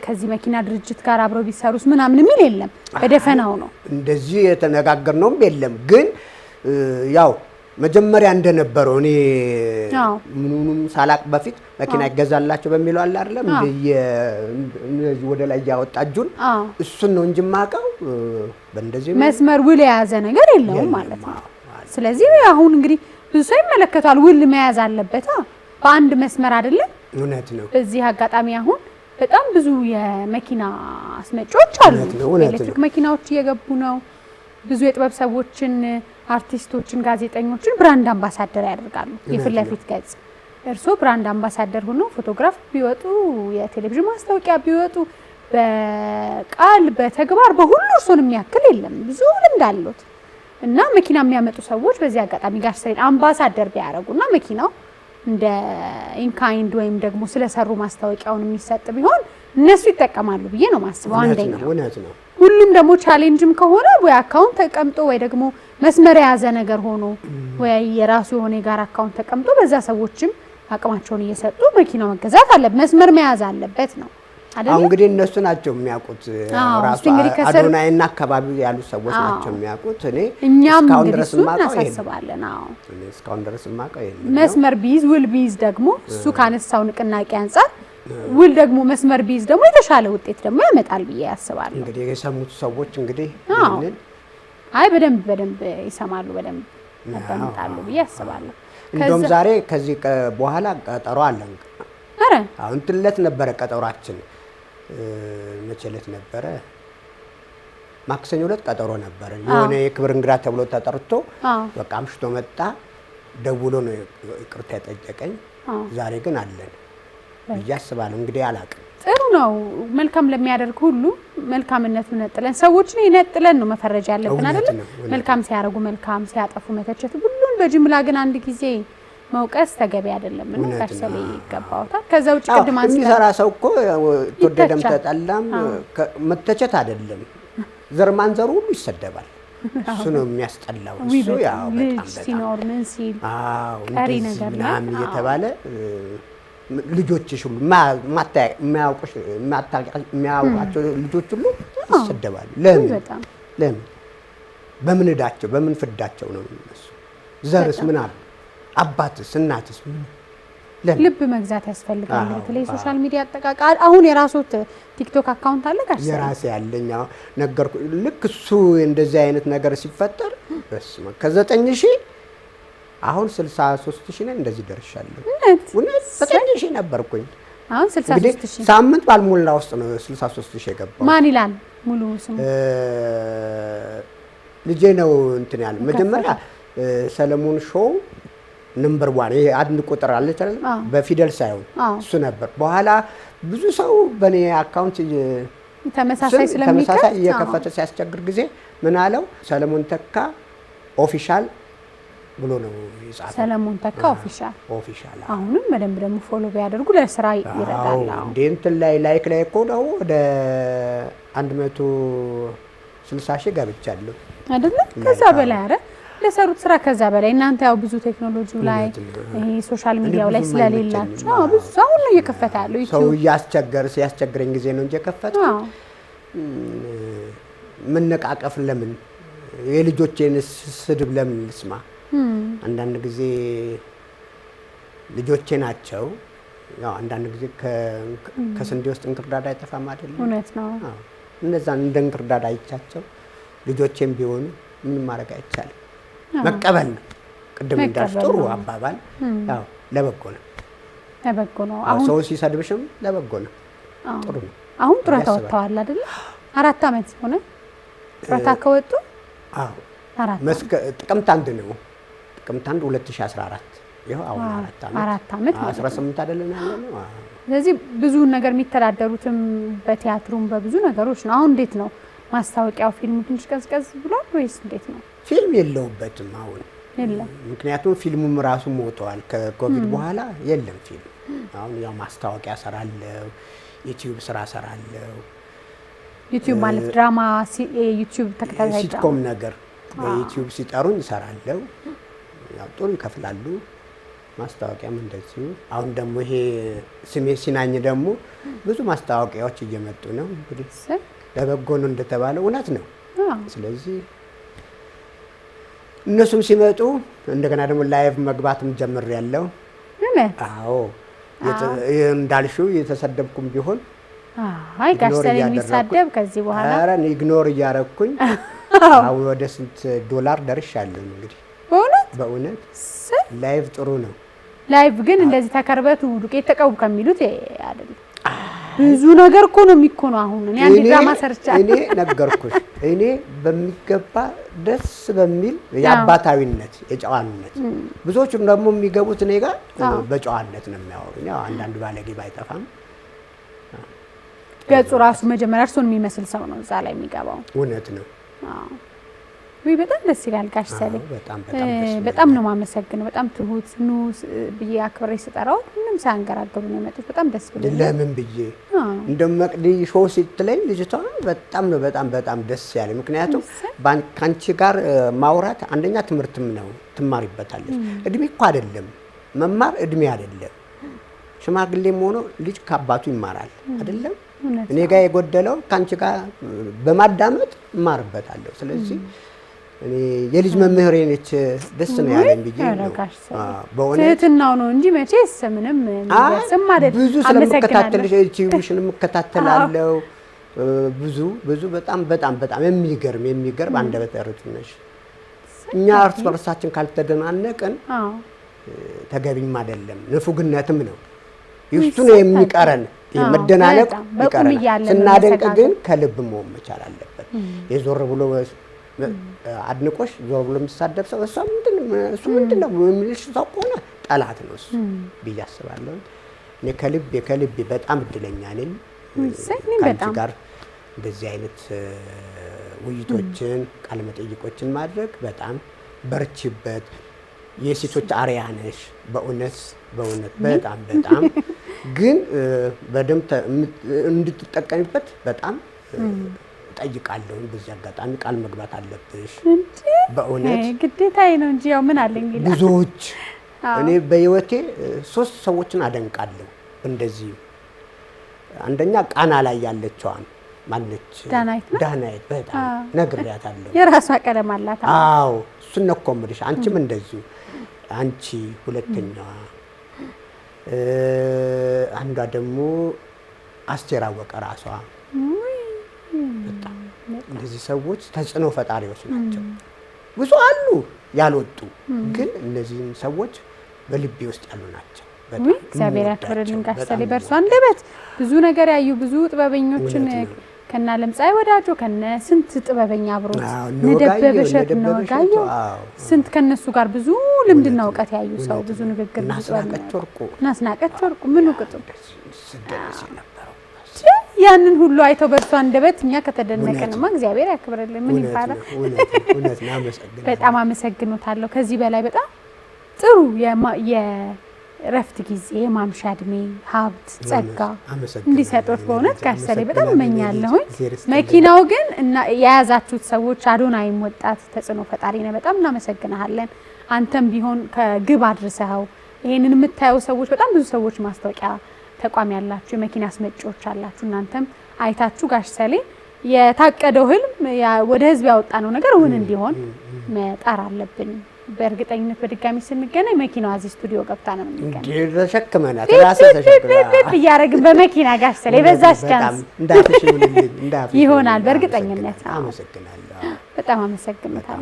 [SPEAKER 1] ከዚህ መኪና ድርጅት ጋር አብረው ቢሰሩስ ምናምን የሚል የለም። በደፈናው ነው
[SPEAKER 2] እንደዚህ የተነጋገርነውም የለም። ግን ያው መጀመሪያ እንደነበረው እኔ ምኑንም ሳላቅ በፊት መኪና ይገዛላቸው በሚለው አለ አይደለም እንደዚህ ወደ ላይ ያወጣጁን እሱን ነው እንጂ ማቀው በእንደዚህ
[SPEAKER 1] መስመር ውል የያዘ ነገር የለውም ማለት ነው። ስለዚህ አሁን እንግዲህ ብዙ ሰው ይመለከታል። ውል መያዝ አለበት በአንድ መስመር አይደለም።
[SPEAKER 2] እውነት ነው።
[SPEAKER 1] በዚህ አጋጣሚ አሁን በጣም ብዙ የመኪና አስመጪዎች አሉ። ኤሌክትሪክ መኪናዎች እየገቡ ነው። ብዙ የጥበብ ሰዎችን፣ አርቲስቶችን፣ ጋዜጠኞችን ብራንድ አምባሳደር ያደርጋሉ። የፊት ለፊት ገጽ እርሶ ብራንድ አምባሳደር ሆኖ ፎቶግራፍ ቢወጡ፣ የቴሌቪዥን ማስታወቂያ ቢወጡ፣ በቃል በተግባር በሁሉ እርሶን የሚያክል የለም። ብዙ ልምድ አሉት እና መኪና የሚያመጡ ሰዎች በዚህ አጋጣሚ ጋሽ ሰሌን አምባሳደር ቢያደርጉና መኪናው እንደ ኢንካይንድ ወይም ደግሞ ስለሰሩ ማስታወቂያውን የሚሰጥ ቢሆን እነሱ ይጠቀማሉ ብዬ ነው ማስበው። አንደኛው ሁሉም ደግሞ ቻሌንጅም ከሆነ ወይ አካውንት ተቀምጦ ወይ ደግሞ መስመር የያዘ ነገር ሆኖ ወይ የራሱ የሆነ የጋራ አካውንት ተቀምጦ በዛ ሰዎችም አቅማቸውን እየሰጡ መኪናው መገዛት አለበት፣ መስመር መያዝ አለበት ነው አይደል?
[SPEAKER 2] እንግዲህ እነሱ ናቸው የሚያውቁት። ራሱ አዶናይና አካባቢ ያሉ ሰዎች ናቸው የሚያውቁት።
[SPEAKER 1] እኛም ድረስ እናሳስባለን።
[SPEAKER 2] እስካሁን ድረስ ማቀው
[SPEAKER 1] መስመር ቢይዝ ውል ቢይዝ ደግሞ እሱ ካነሳው ንቅናቄ አንፃር ውል ደግሞ መስመር ቢይዝ ደግሞ የተሻለ ውጤት ደግሞ ያመጣል ብዬ ያስባለሁ።
[SPEAKER 2] እንግዲህ የሰሙት ሰዎች እንግዲህ
[SPEAKER 1] በደንብ ይሰማሉ፣ በደንብ ያዳምጣሉ ብዬ ያስባለሁ።
[SPEAKER 2] እንደውም ዛሬ ከዚህ በኋላ ቀጠሮ አለን። አሁን ትለት ነበረ ቀጠሯችን። መቼ ዕለት ነበረ? ማክሰኞ ዕለት ቀጠሮ ነበረ። የሆነ የክብር እንግዳ ተብሎ ተጠርቶ በቃ አምሽቶ መጣ። ደውሎ ነው ይቅርታ የጠየቀኝ። ዛሬ ግን አለን ብዬ አስባለሁ። እንግዲህ አላውቅም።
[SPEAKER 1] ጥሩ ነው። መልካም ለሚያደርግ ሁሉ መልካምነቱን ነጥለን ሰዎችን ይነጥለን ነው መፈረጃ ያለብን አይደል? መልካም ሲያደርጉ መልካም፣ ሲያጠፉ መተቸት፣ ሁሉን በጅምላ ግን አንድ ጊዜ መውቀስ ተገቢ አይደለም እና ጋሽ ሰሌ ይገባውታል። ከዛ ውጭ ቅድም አንተ
[SPEAKER 2] የሚሰራ ሰው እኮ ተወደደም ተጠላም መተቸት አይደለም፣ ዘር ማንዘሩ ሁሉ ይሰደባል። እሱ ነው የሚያስጠላው። እሱ ያው በጣም
[SPEAKER 1] ሲኖር ምን ሲል ቀሪ ነገር ነው
[SPEAKER 2] እየተባለ ልጆችሽ ሁሉ የሚያውቃቸው ልጆች ሁሉ ይሰደባሉ። ለምን በምን እዳቸው በምን ፍዳቸው ነው እነሱ? ዘርስ ምን አለ? አባትስ እናትስ ምን?
[SPEAKER 1] ልብ መግዛት ያስፈልጋል። በተለይ ሶሻል ሚዲያ አጠቃቀም አሁን የራስዎት ቲክቶክ አካውንት አለ ጋር?
[SPEAKER 2] የራሴ ያለኝ ነገርኩ። ልክ እሱ እንደዚህ አይነት ነገር ሲፈጠር በስመ ከ9000 አሁን 63000 ነኝ። እንደዚህ ደርሻለሁ። እውነት 9000 ነበርኩኝ።
[SPEAKER 1] አሁን 63000
[SPEAKER 2] ሳምንት ባልሞላ ውስጥ ነው 63000 የገባው።
[SPEAKER 1] ማን ይላል ሙሉ ስሙ?
[SPEAKER 2] ልጄ ነው እንትን ያለ መጀመሪያ ሰለሞን ሾው ነምበር 1 ይሄ አንድ ቁጥር አለች አይደል? በፊደል ሳይሆን እሱ ነበር። በኋላ ብዙ ሰው በኔ አካውንት
[SPEAKER 1] ተመሳሳይ
[SPEAKER 2] እየከፈተ ሲያስቸግር ጊዜ ምን አለው? ሰለሞን ተካ ኦፊሻል ብሎ ነው ይጻፈው።
[SPEAKER 1] ሰለሞን ተካ ኦፊሻል። አሁንም በደንብ ደግሞ ፎሎ ቢያደርጉ ለስራ ይረዳል።
[SPEAKER 2] እንዴ እንትን ላይ ላይክ ላይ እኮ ነው ወደ 160,000 ገብቻለሁ
[SPEAKER 1] አይደል? ከዛ በላይ አረ ለሰሩት ስራ ከዛ በላይ እናንተ ያው ብዙ ቴክኖሎጂው ላይ ይሄ ሶሻል ሚዲያው ላይ ስለሌላችሁ ብዙ አሁን ነው እየከፈተ ያለው።
[SPEAKER 2] ሰው ሲያስቸግረኝ ጊዜ ነው እንጂ የከፈተው። መነቃቀፍ ለምን? የልጆቼን ስድብ ለምን ልስማ? አንዳንድ ጊዜ ልጆቼ ናቸው። ያው አንዳንድ ጊዜ ከስንዴ ውስጥ እንክርዳድ አይጠፋም አይደል?
[SPEAKER 1] እውነት ነው።
[SPEAKER 2] እነዛ እንደ እንክርዳድ አይቻቸው ልጆቼም ቢሆኑ ምን ማድረግ አይቻልም። መቀበል ነው። ቅድም እንዳልሽ ጥሩ አባባል ያው ለበጎ ነው። አሁን ሰው ሲሰድብሽም ለበጎ ነው። ጥሩ ነው።
[SPEAKER 1] አሁን ጡረታ ወጥተዋል አይደል? 4 አመት ሆነ ጡረታ ከወጡ።
[SPEAKER 2] ጥቅምት 1 ነው። ጥቅምት 1 2014 ይኸው አሁን
[SPEAKER 1] 4 አመት
[SPEAKER 2] 18 አይደለም ያለው።
[SPEAKER 1] ስለዚህ ብዙ ነገር የሚተዳደሩትም በቲያትሩም በብዙ ነገሮች ነው። አሁን እንዴት ነው ማስታወቂያው? ፊልሙ ትንሽ ቀዝቀዝ ብሏል ወይስ እንዴት ነው?
[SPEAKER 2] ፊልም የለውበትም አሁን
[SPEAKER 1] የለም።
[SPEAKER 2] ምክንያቱም ፊልሙም ራሱ ሞተዋል። ከኮቪድ በኋላ የለም ፊልም። አሁን ያው ማስታወቂያ ሰራለሁ፣ ዩቲዩብ ስራ ሰራለሁ።
[SPEAKER 1] ዩቲዩብ ማለት ድራማ፣ ዩቲዩብ ተከታታይ
[SPEAKER 2] ሲትኮም ነገር በዩቲዩብ ሲጠሩኝ እሰራለሁ። ያው ጥሩ ይከፍላሉ። ማስታወቂያም እንደዚሁ። አሁን ደግሞ ይሄ ስሜ ሲናኝ ደግሞ ብዙ ማስታወቂያዎች እየመጡ ነው። እንግዲህ ለበጎ ነው እንደተባለ እውነት ነው። ስለዚህ እነሱም ሲመጡ እንደገና ደግሞ ላይቭ መግባትም ጀምሬያለሁ። አዎ እንዳልሽው የተሰደብኩም ቢሆን
[SPEAKER 1] ጋሽ ሰሌ የሚሳደብ ከዚህ በኋላ
[SPEAKER 2] ኧረ ኢግኖር እያረኩኝ አሁን ወደ ስንት ዶላር ደርሻለሁ። እንግዲህ በእውነት ላይቭ ጥሩ ነው።
[SPEAKER 1] ላይቭ ግን እንደዚህ ተከርበቱ ዱቄት ተቀቡ ከሚሉት አይደለም። ብዙ ነገር እኮ ነው የሚኮነው። አሁን እኔ አንድ ድራማ ሰርቻለሁ።
[SPEAKER 2] እኔ ነገርኩሽ። እኔ በሚገባ ደስ በሚል የአባታዊነት የጨዋነት ብዙዎቹም ደግሞ የሚገቡት እኔ ጋር በጨዋነት ነው የሚያወሩኝ። ያው አንዳንድ ባለጌ ባይጠፋም
[SPEAKER 1] ገጹ ራሱ መጀመሪያ እርሱን የሚመስል ሰው ነው እዛ ላይ የሚገባው።
[SPEAKER 2] እውነት ነው።
[SPEAKER 1] አዎ ወይ በጣም ደስ ይላል ጋሽ ሰሌ።
[SPEAKER 2] በጣም
[SPEAKER 1] ነው የማመሰግነው። በጣም ትሁት ኑስ ብዬ አክብሬ ስጠራው ምንም ሳያንገራገሩ ነው የመጡት። በጣም ደስ ብሎኛል።
[SPEAKER 2] ለምን ብዬ እንደመቅዲ ሾው ስትለኝ ልጅቷ በጣም ደስ ያለኝ። ምክንያቱም ካንቺ ጋር ማውራት አንደኛ ትምህርትም ነው፣ ትማሪበታለሽ። እድሜ እኮ አይደለም መማር፣ እድሜ አይደለም። ሽማግሌም ሆኖ ልጅ ከአባቱ ይማራል አይደለም። እኔ ጋር የጎደለው ካንቺ ጋር በማዳመጥ እማርበታለሁ። ስለዚህ እኔ የልጅ መምህሬ ነች። ደስ ነው ያለኝ ብዬ ነው።
[SPEAKER 1] ትህትናው ነው እንጂ መቼስ ምንም የሚደርስም አይደል።
[SPEAKER 2] ብዙ ስለምከታተልሽ ዩቲዩብሽንም እከታተላለሁ። ብዙ በጣም የሚገርም አንደበተ ርቱዕ ነሽ። እኛ እርስ በርሳችን ካልተደናነቅን ተገቢም አይደለም፣ ንፉግነትም ነው። ይሱ ነው የሚቀረን። መደናነቅ ይቀራል። ስናደንቅ ግን ከልብ መሆን መቻል አለበት። የዞር ብሎ አድንቆሽ ዞር ብሎ የሚሳደብ ሰው እሱ ምንድነው የሚልሽ ሰው ከሆነ ጠላት ነው እሱ ብዬ አስባለሁ። እኔ ከልቤ በጣም እድለኛ ነኝ ከአንቺ ጋር እንደዚህ አይነት ውይይቶችን ቃለ መጠይቆችን ማድረግ። በጣም በርቺበት። የሴቶች አርያ ነሽ በእውነት በጣም ግን በደንብ እንድትጠቀሚበት በጣም እጠይቃለሁ። በዚህ አጋጣሚ ቃል መግባት አለብሽ። በእውነት
[SPEAKER 1] ግዴታዬ ነው እንጂ ያው ምን አለ እንግዲህ
[SPEAKER 2] ብዙዎች እኔ በህይወቴ 3 ሰዎችን አደንቃለሁ እንደዚህ። አንደኛ ቃና ላይ ያለችዋን ማነች? ዳናይት በጣም ነግሬያታለሁ።
[SPEAKER 1] የራሷ ቀለም አላት።
[SPEAKER 2] አዎ እሱን ነው እኮ የምልሽ። አንቺም እንደዚሁ አንቺ ሁለተኛዋ፣ አንዷ ደግሞ አስቴር አወቀ ራሷ። በጣም እነዚህ ሰዎች ተጽዕኖ ፈጣሪዎች ናቸው። ብዙ አሉ ያልወጡ፣ ግን እነዚህም ሰዎች በልቤ ውስጥ ያሉ ናቸው።
[SPEAKER 1] እግዚአብሔር ያክብርልን ጋሽ ሰሌ። በእርሷ አንደበት ብዙ ነገር ያዩ ብዙ ጥበበኞችን ከና ለምጻይ ወዳጆ ከነ ስንት ጥበበኛ አብሮት ነደበበሸት ነው ጋዩ ስንት ከነሱ ጋር ብዙ ልምድና እውቀት ያዩ ሰው ብዙ ንግግር ናስናቀች ወርቁ ምን ወቅቱ ያንን ሁሉ አይተው በእርሷ አንደበት እኛ ከተደነቀንማ እግዚአብሔር ያክብርልን። ምን ይባላል? በጣም አመሰግኖታለሁ። ከዚህ በላይ በጣም ጥሩ የረፍት ጊዜ የማምሻ እድሜ ሀብት ጸጋ እንዲሰጡት በእውነት ጋሽ ሰሌ በጣም እመኛለሁ። መኪናው ግን እና የያዛችሁት ሰዎች አዶናይም ወጣት ተጽዕኖ ፈጣሪ ነው። በጣም እናመሰግናለን። አንተም ቢሆን ከግብ አድርሰኸው ይሄንን የምታየው ሰዎች በጣም ብዙ ሰዎች ማስታወቂያ ተቋም ያላችሁ የመኪና አስመጪዎች አላችሁ። እናንተም አይታችሁ ጋሽ ሰሌ የታቀደው ህልም ወደ ህዝብ ያወጣነው ነገር እውን እንዲሆን መጣር አለብን። በእርግጠኝነት በድጋሚ ስንገናኝ መኪናዋ እዚህ ስቱዲዮ ገብታ ነው የምንገናኝ።
[SPEAKER 2] ተሸክመናት ራስህ ተሸክመናት
[SPEAKER 1] እያደረግን በመኪና ጋሽ ሰሌ በዛች ቻንስ ይሆናል በእርግጠኝነት።
[SPEAKER 2] አመሰግናለሁ።
[SPEAKER 1] በጣም አመሰግናለሁ።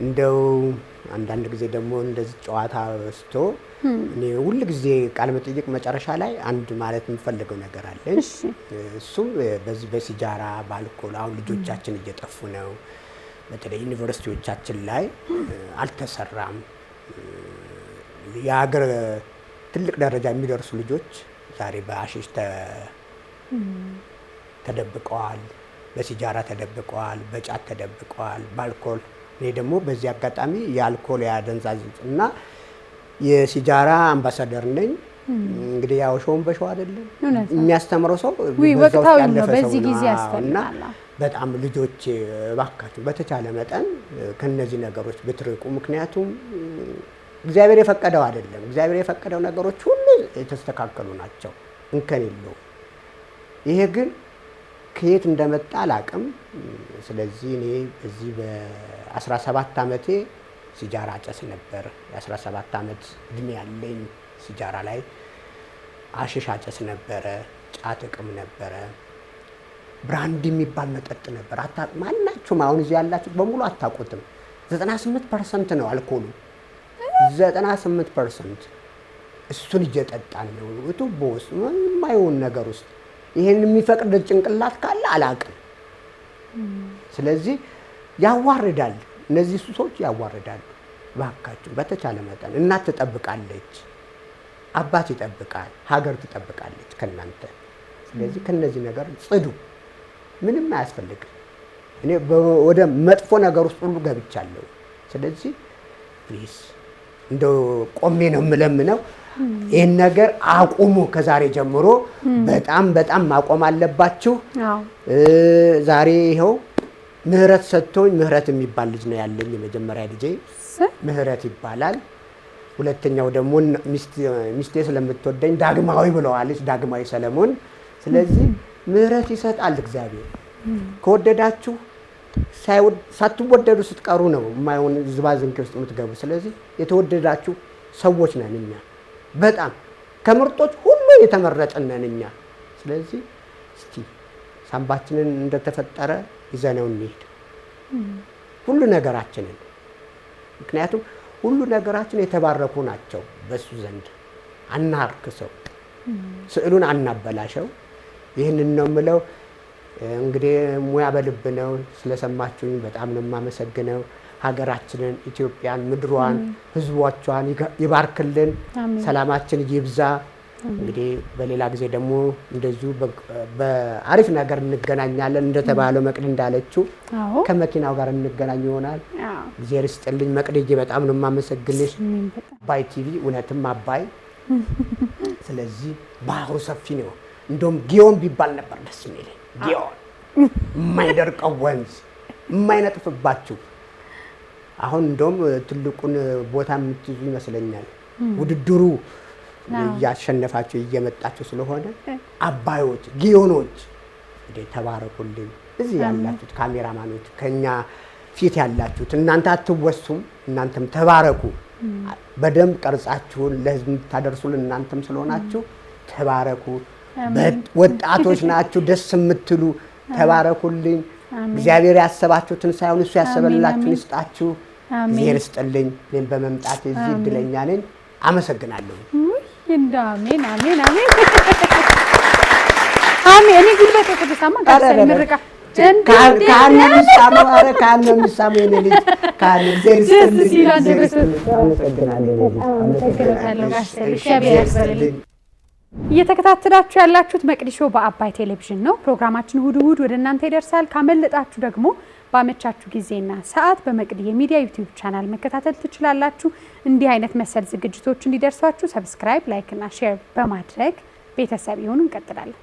[SPEAKER 2] እንደው አንዳንድ ጊዜ ደግሞ እንደዚህ ጨዋታ በስቶ እኔ ሁሉ ጊዜ ቃለ መጠይቅ መጨረሻ ላይ አንድ ማለት የምፈልገው ነገር አለ። እሱም በዚህ በሲጃራ በአልኮል አሁን ልጆቻችን እየጠፉ ነው። በተለይ ዩኒቨርሲቲዎቻችን ላይ አልተሰራም። የሀገር ትልቅ ደረጃ የሚደርሱ ልጆች ዛሬ በአሺሽ ተደብቀዋል፣ በሲጃራ ተደብቀዋል፣ በጫት ተደብቀዋል፣ በአልኮል። እኔ ደግሞ በዚህ አጋጣሚ የአልኮል የአደንዛዥ እና የሲጃራ አምባሳደር ነኝ። እንግዲህ ያው ሾውን በሾው አይደለም የሚያስተምረው ሰው
[SPEAKER 1] ወቅታዊ ነው። በዚህ ጊዜ ያስፈልጋል።
[SPEAKER 2] በጣም ልጆች እባካችሁ በተቻለ መጠን ከነዚህ ነገሮች ብትርቁ። ምክንያቱም እግዚአብሔር የፈቀደው አይደለም። እግዚአብሔር የፈቀደው ነገሮች ሁሉ የተስተካከሉ ናቸው፣ እንከን የለውም። ይሄ ግን ከየት እንደመጣ አላውቅም። ስለዚህ እኔ በዚህ በ17 ዓመቴ ሲጃራ አጨስ ነበር። የ17 ዓመት እድሜ ያለኝ ሲጃራ ላይ አሽሽ አጨስ ነበረ፣ ጫት እቅም ነበረ፣ ብራንዲ የሚባል መጠጥ ነበር። ማናችሁም አሁን እዚህ ያላችሁ በሙሉ አታውቁትም። 98% ነው አልኮሉ፣ 98%። እሱን እየጠጣን ነው ቱቦ ውስጥ የማይሆን ነገር ውስጥ ይሄን የሚፈቅድ ጭንቅላት ካለ አላውቅም። ስለዚህ ያዋርዳል፣ እነዚህ ሱሶች ያዋርዳሉ። እባካችሁ በተቻለ መጠን እናት ትጠብቃለች፣ አባት ይጠብቃል፣ ሀገር ትጠብቃለች ከእናንተ። ስለዚህ ከነዚህ ነገር ጽዱ፣ ምንም አያስፈልግም። እኔ ወደ መጥፎ ነገር ውስጥ ሁሉ ገብቻለሁ። ስለዚህ ፕሊዝ እንደው ቆሜ ነው የምለምነው፣ ይህን ነገር አቁሙ። ከዛሬ ጀምሮ በጣም ማቆም አለባችሁ። ዛሬ ይኸው ምህረት ሰጥቶኝ፣ ምህረት የሚባል ልጅ ነው ያለኝ። የመጀመሪያ ልጄ ምህረት ይባላል። ሁለተኛው ደግሞ ሚስቴ ስለምትወደኝ ዳግማዊ ብለዋለች፣ ዳግማዊ ሰለሞን። ስለዚህ ምህረት ይሰጣል እግዚአብሔር። ከወደዳችሁ ሳትወደዱ ስትቀሩ ነው የማይሆን ዝባዝንኬ ውስጥ የምትገቡ። ስለዚህ የተወደዳችሁ ሰዎች ነን እኛ፣ በጣም ከምርጦች ሁሉ የተመረጥን ነን እኛ። ስለዚህ እስቲ ሳምባችንን እንደተፈጠረ ይዘነው እንሂድ ሁሉ ነገራችንን። ምክንያቱም ሁሉ ነገራችን የተባረኩ ናቸው በሱ ዘንድ። አናርክሰው፣ ስዕሉን አናበላሸው። ይህንን ነው የምለው። እንግዲህ ሙያ በልብ ነው። ስለሰማችሁኝ በጣም ነው የማመሰግነው። ሀገራችንን ኢትዮጵያን፣ ምድሯን፣ ህዝቦቿን ይባርክልን። ሰላማችን ይብዛ። እንግዲህ በሌላ ጊዜ ደግሞ እንደዚሁ በአሪፍ ነገር እንገናኛለን። እንደተባለው መቅዲ እንዳለችው ከመኪናው ጋር እንገናኝ ይሆናል። እግዚአብሔር ይስጥልኝ መቅዲዬ፣ በጣም ነው የማመሰግንሽ። አባይ ቲቪ እውነትም አባይ። ስለዚህ ባህሩ ሰፊ ነው። እንደውም ጊዮን ቢባል ነበር ደስ የሚለኝ። ጊዮን የማይደርቀው ወንዝ የማይነጥፍባችሁ። አሁን እንደውም ትልቁን ቦታ የምትይዙ ይመስለኛል። ውድድሩ እያሸነፋችሁ እየመጣችሁ ስለሆነ አባዮች፣ ጊዮኖች እንግዲህ ተባረኩልኝ። እዚህ ያላችሁት ካሜራማኖች፣ ከኛ ፊት ያላችሁት እናንተ አትወሱም። እናንተም ተባረኩ። በደንብ ቀርጻችሁን ለህዝብ የምታደርሱልን እናንተም ስለሆናችሁ ተባረኩ። ወጣቶች ናችሁ፣ ደስ የምትሉ ተባረኩልኝ። እግዚአብሔር ያሰባችሁትን ሳይሆን እሱ ያሰበላችሁን ይስጣችሁ። እግዚአብሔር ይስጥልኝ። እኔም በመምጣት እዚህ እድለኛ ነኝ። አመሰግናለሁ።
[SPEAKER 1] አሜን አሜን አሜን አሜን። እኔ ጉልበቴ ተደሳማ ጋር ምርቃ
[SPEAKER 2] ካን የሚሳሙ የኔ ልጅ ካን
[SPEAKER 1] እየተከታተላችሁ ያላችሁት መቅዲ ሾው በአባይ ቴሌቪዥን ነው። ፕሮግራማችን እሑድ እሑድ ወደ እናንተ ይደርሳል። ካመለጣችሁ ደግሞ ባመቻችሁ ጊዜና ሰዓት በመቅዲ የሚዲያ ዩቲዩብ ቻናል መከታተል ትችላላችሁ። እንዲህ አይነት መሰል ዝግጅቶች እንዲደርሷችሁ ሰብስክራይብ፣ ላይክ እና ሼር በማድረግ ቤተሰብ ይሁኑ። እንቀጥላለን።